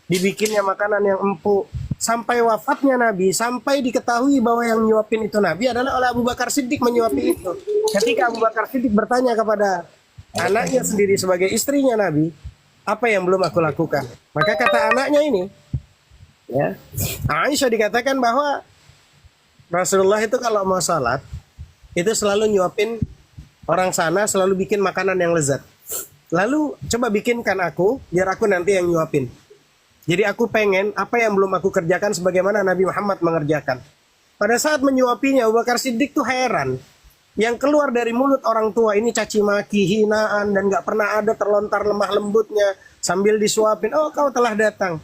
dibikinnya makanan yang empuk. Sampai wafatnya Nabi, sampai diketahui bahwa yang nyuapin itu Nabi adalah oleh Abu Bakar Siddiq menyuapi itu. Ketika Abu Bakar Siddiq bertanya kepada anaknya sendiri sebagai istrinya Nabi, apa yang belum aku lakukan? Maka kata anaknya ini, ya, Aisyah dikatakan bahwa Rasulullah itu kalau mau sholat itu selalu nyuapin orang sana, selalu bikin makanan yang lezat. Lalu coba bikinkan aku, biar aku nanti yang nyuapin. Jadi aku pengen apa yang belum aku kerjakan sebagaimana Nabi Muhammad mengerjakan. Pada saat menyuapinya, Abu Bakar Siddiq tuh heran. Yang keluar dari mulut orang tua ini caci maki, hinaan, dan gak pernah ada terlontar lemah lembutnya. Sambil disuapin, oh kau telah datang.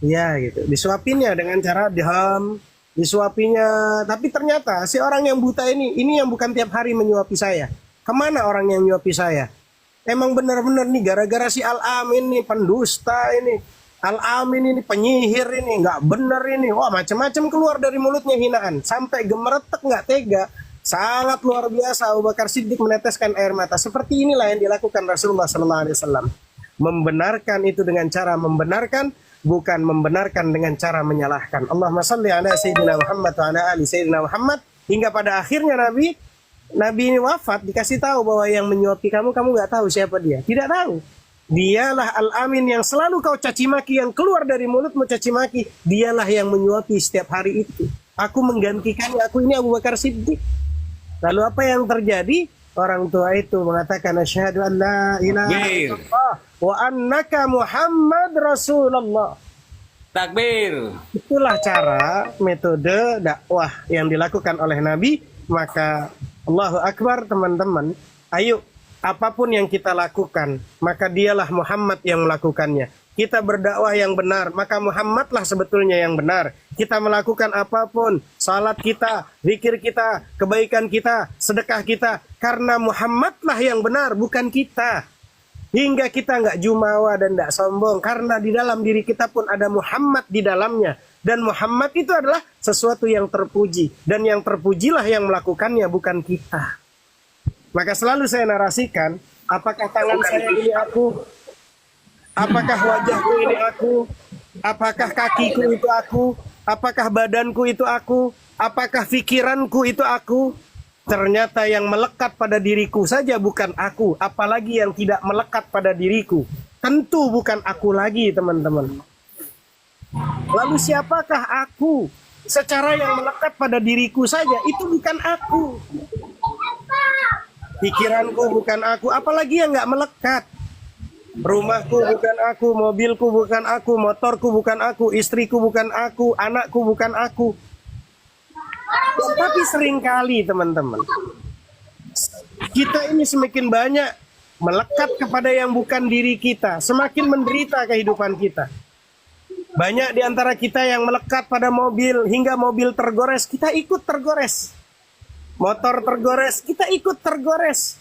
Ya gitu, disuapinnya dengan cara diam, disuapinya. Tapi ternyata si orang yang buta ini yang bukan tiap hari menyuapi saya. Kemana orang yang menyuapi saya? Emang benar-benar nih gara-gara si Al-Amin nih pendusta ini, Al-Amin ini penyihir ini, nggak benar ini. Wah macam-macam keluar dari mulutnya hinaan. Sampai gemeretek nggak tega. Sangat luar biasa Abu Bakar Siddiq meneteskan air mata. Seperti inilah yang dilakukan Rasulullah SAW. Membenarkan itu dengan cara membenarkan, bukan membenarkan dengan cara menyalahkan. Allahumma salli ala Sayyidina Muhammad wa ala ali Sayyidina Muhammad. Hingga pada akhirnya Nabi ini wafat, dikasih tahu bahwa yang menyuapi kamu nggak tahu siapa dia. Tidak tahu. Dialah Al-Amin yang selalu kau caci maki, yang keluar dari mulutmu caci maki. Dialah yang menyuapi setiap hari itu. Aku menggantikannya, aku ini Abu Bakar Siddiq. Lalu apa yang terjadi? Orang tua itu mengatakan asyhadu an la ilaha illallah wa annaka Muhammad Rasulullah. Takbir. Itulah cara metode dakwah yang dilakukan oleh Nabi. Maka Allahu Akbar teman-teman. Ayo, apapun yang kita lakukan, maka dialah Muhammad yang melakukannya. Kita berdakwah yang benar, maka Muhammadlah sebetulnya yang benar. Kita melakukan apapun, salat kita, zikir kita, kebaikan kita, sedekah kita, karena Muhammadlah yang benar, bukan kita. hingga kita nggak jumawa dan nggak sombong, karena di dalam diri kita pun ada Muhammad di dalamnya, dan Muhammad itu adalah sesuatu yang terpuji, dan yang terpujilah yang melakukannya, bukan kita. Maka selalu saya narasikan, apakah tangan saya ini aku, apakah wajahku ini aku, apakah kakiku itu aku, apakah badanku itu aku, apakah pikiranku itu aku. Ternyata yang melekat pada diriku saja bukan aku, apalagi yang tidak melekat pada diriku. Tentu bukan aku lagi, teman-teman. Lalu siapakah aku? Secara yang melekat pada diriku saja, itu bukan aku. Pikiranku bukan aku, apalagi yang nggak melekat. Rumahku bukan aku, mobilku bukan aku, motorku bukan aku, istriku bukan aku, anakku bukan aku. Tapi seringkali teman-teman, kita ini semakin banyak melekat kepada yang bukan diri kita, semakin menderita kehidupan kita. Banyak di antara kita yang melekat pada mobil, hingga mobil tergores, kita ikut tergores. Motor tergores, kita ikut tergores.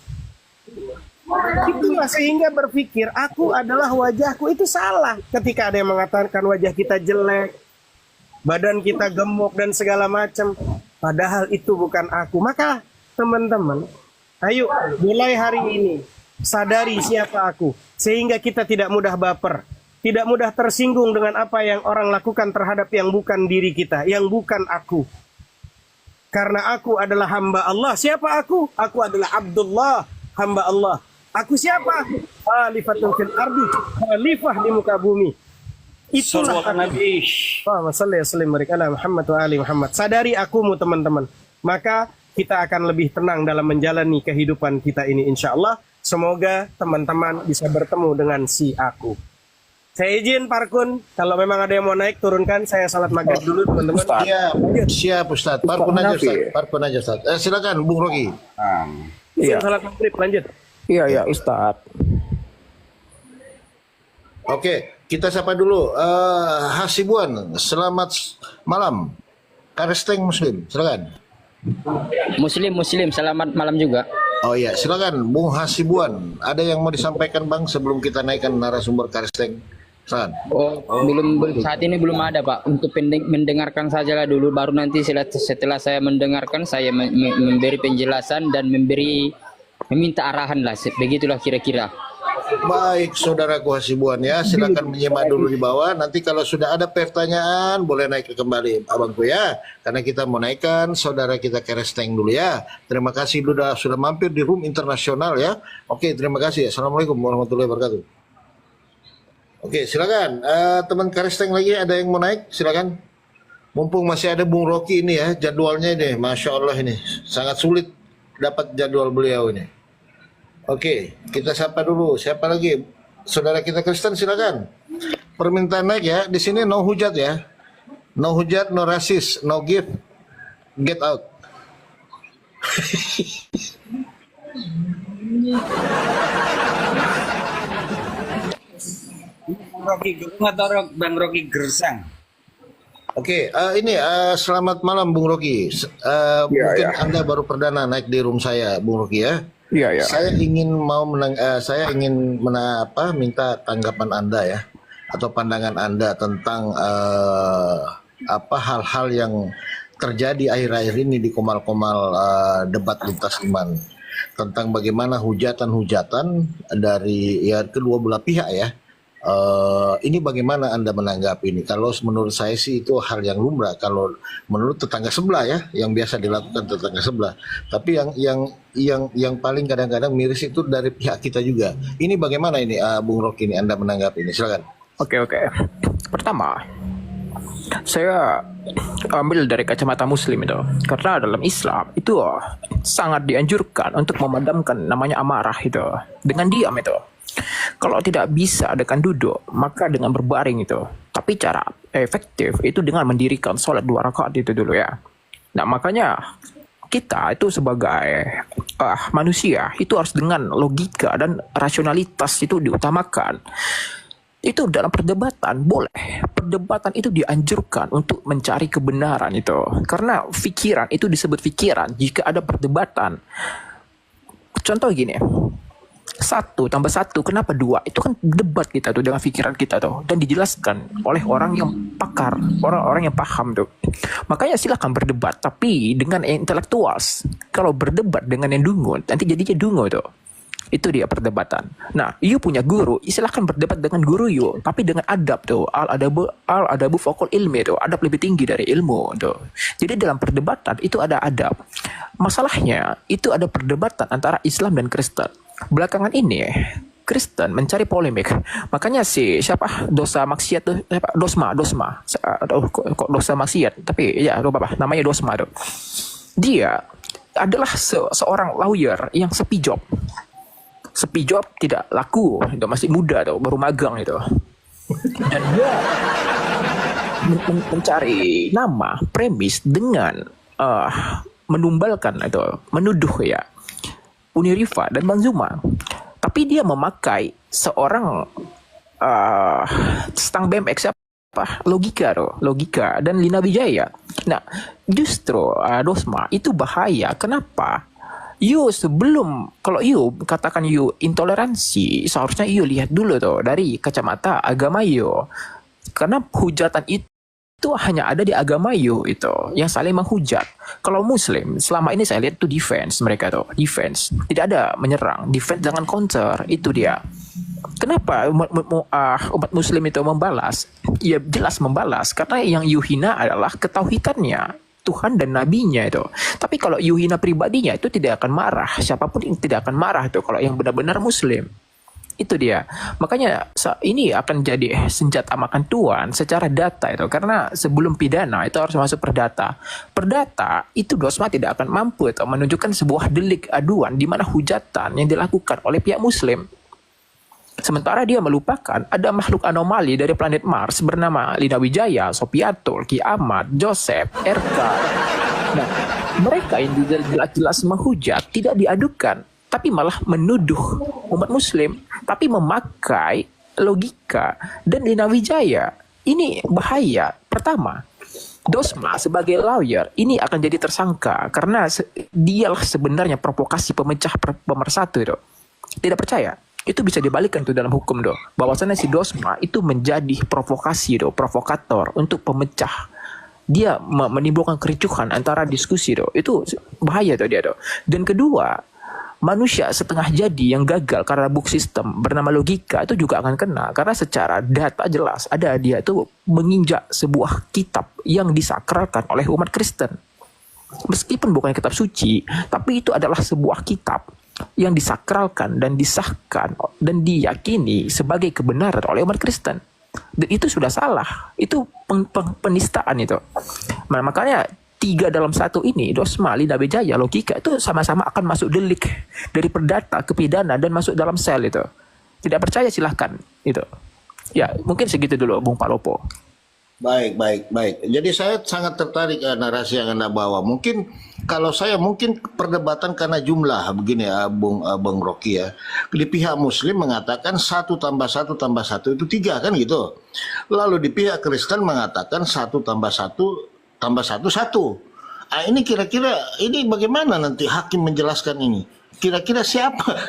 Itulah sehingga berpikir, aku adalah wajahku, itu salah. Ketika ada yang mengatakan wajah kita jelek, badan kita gemuk dan segala macam, padahal itu bukan aku. Maka teman-teman, ayo mulai hari ini sadari siapa aku, sehingga kita tidak mudah baper, tidak mudah tersinggung dengan apa yang orang lakukan terhadap yang bukan diri kita, yang bukan aku. Karena aku adalah hamba Allah. Siapa aku? Aku adalah Abdullah, hamba Allah. Aku siapa? Khalifatun fil ardi, khalifah di muka bumi. Itulah Nabi. Muhammad wa ali Muhammad. Sadari akumu, teman-teman. Maka kita akan lebih tenang dalam menjalani kehidupan kita ini, insya Allah. Semoga teman-teman bisa bertemu dengan si aku. Saya izin Parkun, kalau memang ada yang mau naik turunkan, saya salat maghrib dulu, teman-teman. Iya, siap Ustaz. Parkun aja Ustaz. Parkun aja Ustaz. Silakan Bung Rocky. Izin salat maghrib, lanjut. Iya Ustaz. Oke, kita sapa dulu Hasibuan. Selamat malam. Karesteng Muslim, silakan. Muslim, selamat malam juga. Oh iya, silakan Bung Hasibuan. Ada yang mau disampaikan Bang sebelum kita naikkan narasumber Karesteng? Silakan. Belum saat ini belum ada Pak. Untuk mendengarkan sajalah dulu, baru nanti setelah saya mendengarkan, saya memberi penjelasan dan meminta arahan lah. Begitulah kira-kira. Baik, saudaraku Hasibuan ya, silakan menyimak dulu di bawah. Nanti kalau sudah ada pertanyaan, boleh naik kembali abangku ya. Karena kita mau naikkan saudara kita Karesteng dulu ya. Terima kasih sudah mampir di room internasional ya. Oke, terima kasih. Assalamualaikum warahmatullahi wabarakatuh. Oke, silakan. Teman Karesteng lagi ada yang mau naik? Silakan. Mumpung masih ada Bung Rocky ini ya, jadwalnya ini, Masya Allah ini. Sangat sulit dapat jadwal beliau ini. Oke, kita sapa dulu. Siapa lagi? Saudara kita Kristen, silakan. Permintaan naik ya. Di sini no hujat ya. No hujat, no rasis, no give, get out. Bang Rocky Gersang. Oke, ini selamat malam Bung Rocky. Mungkin Anda baru perdana naik di room saya, Bung Rocky ya. Iya. Saya ingin minta tanggapan Anda ya, atau pandangan Anda tentang hal-hal yang terjadi akhir-akhir ini di komal-komal debat lintas iman, tentang bagaimana hujatan-hujatan dari kedua belah pihak ya. Ini bagaimana Anda menanggapi ini? Kalau menurut saya sih itu hal yang lumrah. Kalau menurut tetangga sebelah ya, yang biasa dilakukan tetangga sebelah. Tapi yang paling kadang-kadang miris itu dari pihak kita juga. Ini bagaimana ini, Bung Rocky ini Anda menanggapi ini? Silakan. Oke. Pertama, saya ambil dari kacamata Muslim itu, karena dalam Islam itu sangat dianjurkan untuk memadamkan namanya amarah itu dengan diam itu. Kalau tidak bisa dengan duduk, maka dengan berbaring itu. Tapi cara efektif itu dengan mendirikan sholat 2 rakaat itu dulu ya. Nah makanya kita itu sebagai manusia itu harus dengan logika dan rasionalitas itu diutamakan. Itu dalam perdebatan boleh. Perdebatan itu dianjurkan untuk mencari kebenaran itu. Karena pikiran itu disebut pikiran jika ada perdebatan. Contoh gini. 1 tambah 1 kenapa 2? Itu kan debat kita tuh dengan pikiran kita tuh, dan dijelaskan oleh orang yang pakar, orang-orang yang paham tuh. Makanya silakan berdebat, tapi dengan intelektuals. Kalau berdebat dengan yang dungu, nanti jadinya dungu tuh. Itu dia perdebatan. Nah, you punya guru, silahkan berdebat dengan guru you, tapi dengan adab tuh. Al adabu fokul ilmi tuh. Adab lebih tinggi dari ilmu tuh. Jadi dalam perdebatan itu ada adab. Masalahnya itu ada perdebatan antara Islam dan Kristen. Belakangan ini Kristen mencari polemik. Makanya siapa dosa maksiat tuh, Dosma. Kok dosa maksiat? Tapi ya lupa apa, namanya Dosma tuh. Dia adalah seorang lawyer yang sepi job tidak laku, itu masih muda tuh, baru magang itu, dan dia mencari nama premis dengan menumbalkan itu, menuduh ya Unirifa dan Bang Zuma, tapi dia memakai seorang stang BMX siapa, logika dan Lina Wijaya. Nah, justru Dosma itu bahaya. Kenapa? Kalau you katakan you intoleransi, seharusnya you lihat dulu tuh dari kacamata agama you. Karena hujatan itu hanya ada di agama you itu, yang saling menghujat. Kalau Muslim, selama ini saya lihat tuh defense mereka tuh, defense. Tidak ada menyerang, defense jangan counter, itu dia. Kenapa umat Muslim itu membalas? Ya jelas membalas, karena yang you hina adalah ketauhidannya, Tuhan dan nabinya itu. Tapi kalau you hina pribadinya itu tidak akan marah. Siapapun yang tidak akan marah itu kalau yang benar-benar Muslim. Itu dia. Makanya ini akan jadi senjata makan tuan secara data itu. Karena sebelum pidana itu harus masuk perdata. Perdata itu Dosma tidak akan mampu itu menunjukkan sebuah delik aduan di mana hujatan yang dilakukan oleh pihak Muslim. Sementara dia melupakan ada makhluk anomali dari planet Mars bernama Lina Wijaya, Sopiatul, Ki Ahmad, Joseph, RK. Nah, mereka yang jelas-jelas menghujat tidak diadukan, tapi malah menuduh umat Muslim, tapi memakai logika dan Lina Wijaya. Ini bahaya. Pertama, Dosma sebagai lawyer ini akan jadi tersangka karena dialah sebenarnya provokasi pemecah pemersatu itu. Tidak percaya? Itu bisa dibalikkan tuh dalam hukum doh. Bahwasannya si Dosma itu menjadi provokasi doh, provokator untuk pemecah. Dia menimbulkan kericuhan antara diskusi doh. Itu bahaya tuh dia doh. Dan kedua, manusia setengah jadi yang gagal karena book system bernama logika itu juga akan kena. Karena secara data jelas ada dia itu menginjak sebuah kitab yang disakralkan oleh umat Kristen. Meskipun bukan kitab suci, tapi itu adalah sebuah kitab yang disakralkan dan disahkan dan diyakini sebagai kebenaran oleh umat Kristen. Dan itu sudah salah. Itu penistaan itu. Nah, makanya 3 dalam 1 ini, Dosma, Lina Wijaya, logika itu sama-sama akan masuk delik dari perdata ke pidana dan masuk dalam sel itu. Tidak percaya silahkan itu. Ya, mungkin segitu dulu Bung Palopo. Baik. Jadi saya sangat tertarik narasi yang Anda bawa. Mungkin kalau saya perdebatan karena jumlah begini ya, Bung Rocky ya. Di pihak Muslim mengatakan 1 tambah 1 tambah 1 itu 3 kan gitu. Lalu di pihak Kristen mengatakan 1 tambah 1 tambah 1 1. Ah, ini kira-kira ini bagaimana nanti hakim menjelaskan ini? Kira-kira siapa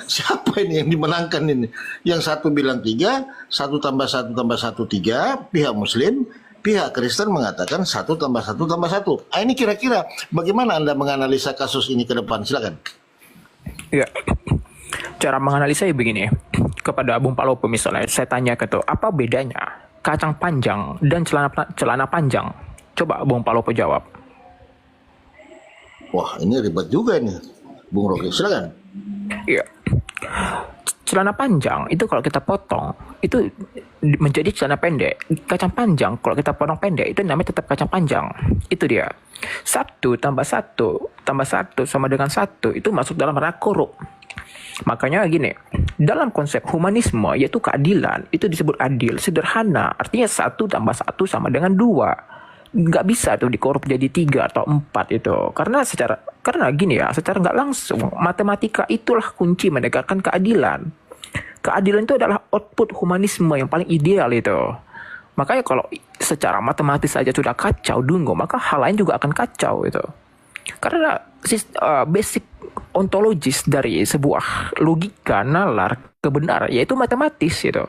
ini yang dimenangkan ini? Yang satu bilang 3, 1 tambah 1 tambah 1 3, pihak Muslim. Pihak Kristen mengatakan 1 tambah 1 tambah 1. Ini kira-kira bagaimana Anda menganalisa kasus ini ke depan? Silakan. Ya, cara menganalisa begini. Kepada Bung Palopo misalnya, saya tanya apa bedanya kacang panjang dan celana panjang? Coba Bung Palopo jawab. Wah, ini ribet juga ini, Bung Rocky. Silakan. Iya. Celana panjang itu kalau kita potong itu menjadi celana pendek. Kacang panjang kalau kita potong pendek itu namanya tetap kacang panjang. Itu dia. 1 tambah 1 tambah 1 sama dengan 1 itu masuk dalam ranah korup. Makanya gini, dalam konsep humanisme yaitu keadilan itu disebut adil, sederhana. Artinya 1 tambah 1 sama dengan 2. Nggak bisa tuh dikorup jadi 3 atau 4 itu. Karena gini ya, secara nggak langsung matematika itulah kunci menegakkan keadilan. Keadilan itu adalah output humanisme yang paling ideal itu. Makanya kalau secara matematis saja sudah kacau dungu, maka hal lain juga akan kacau itu. Karena basic ontologis dari sebuah logika, nalar, kebenaran, yaitu matematis gitu.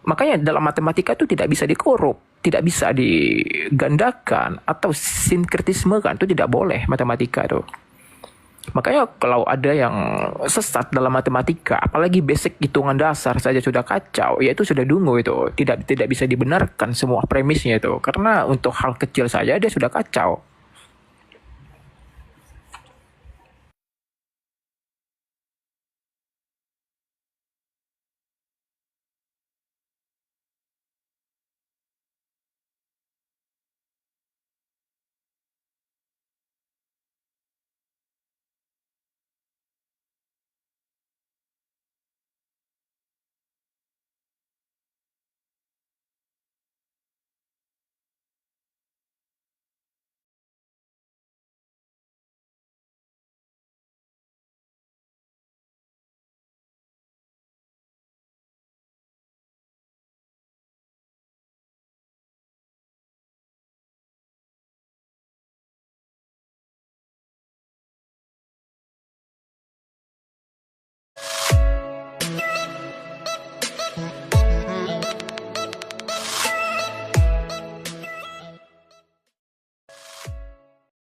Makanya dalam matematika itu tidak bisa dikorup, tidak bisa digandakan atau sinkretisme kan, itu tidak boleh matematika itu. Makanya kalau ada yang sesat dalam matematika, apalagi basic hitungan dasar saja sudah kacau, ya itu sudah dungu itu. Tidak bisa dibenarkan semua premisnya itu. Karena untuk hal kecil saja dia sudah kacau.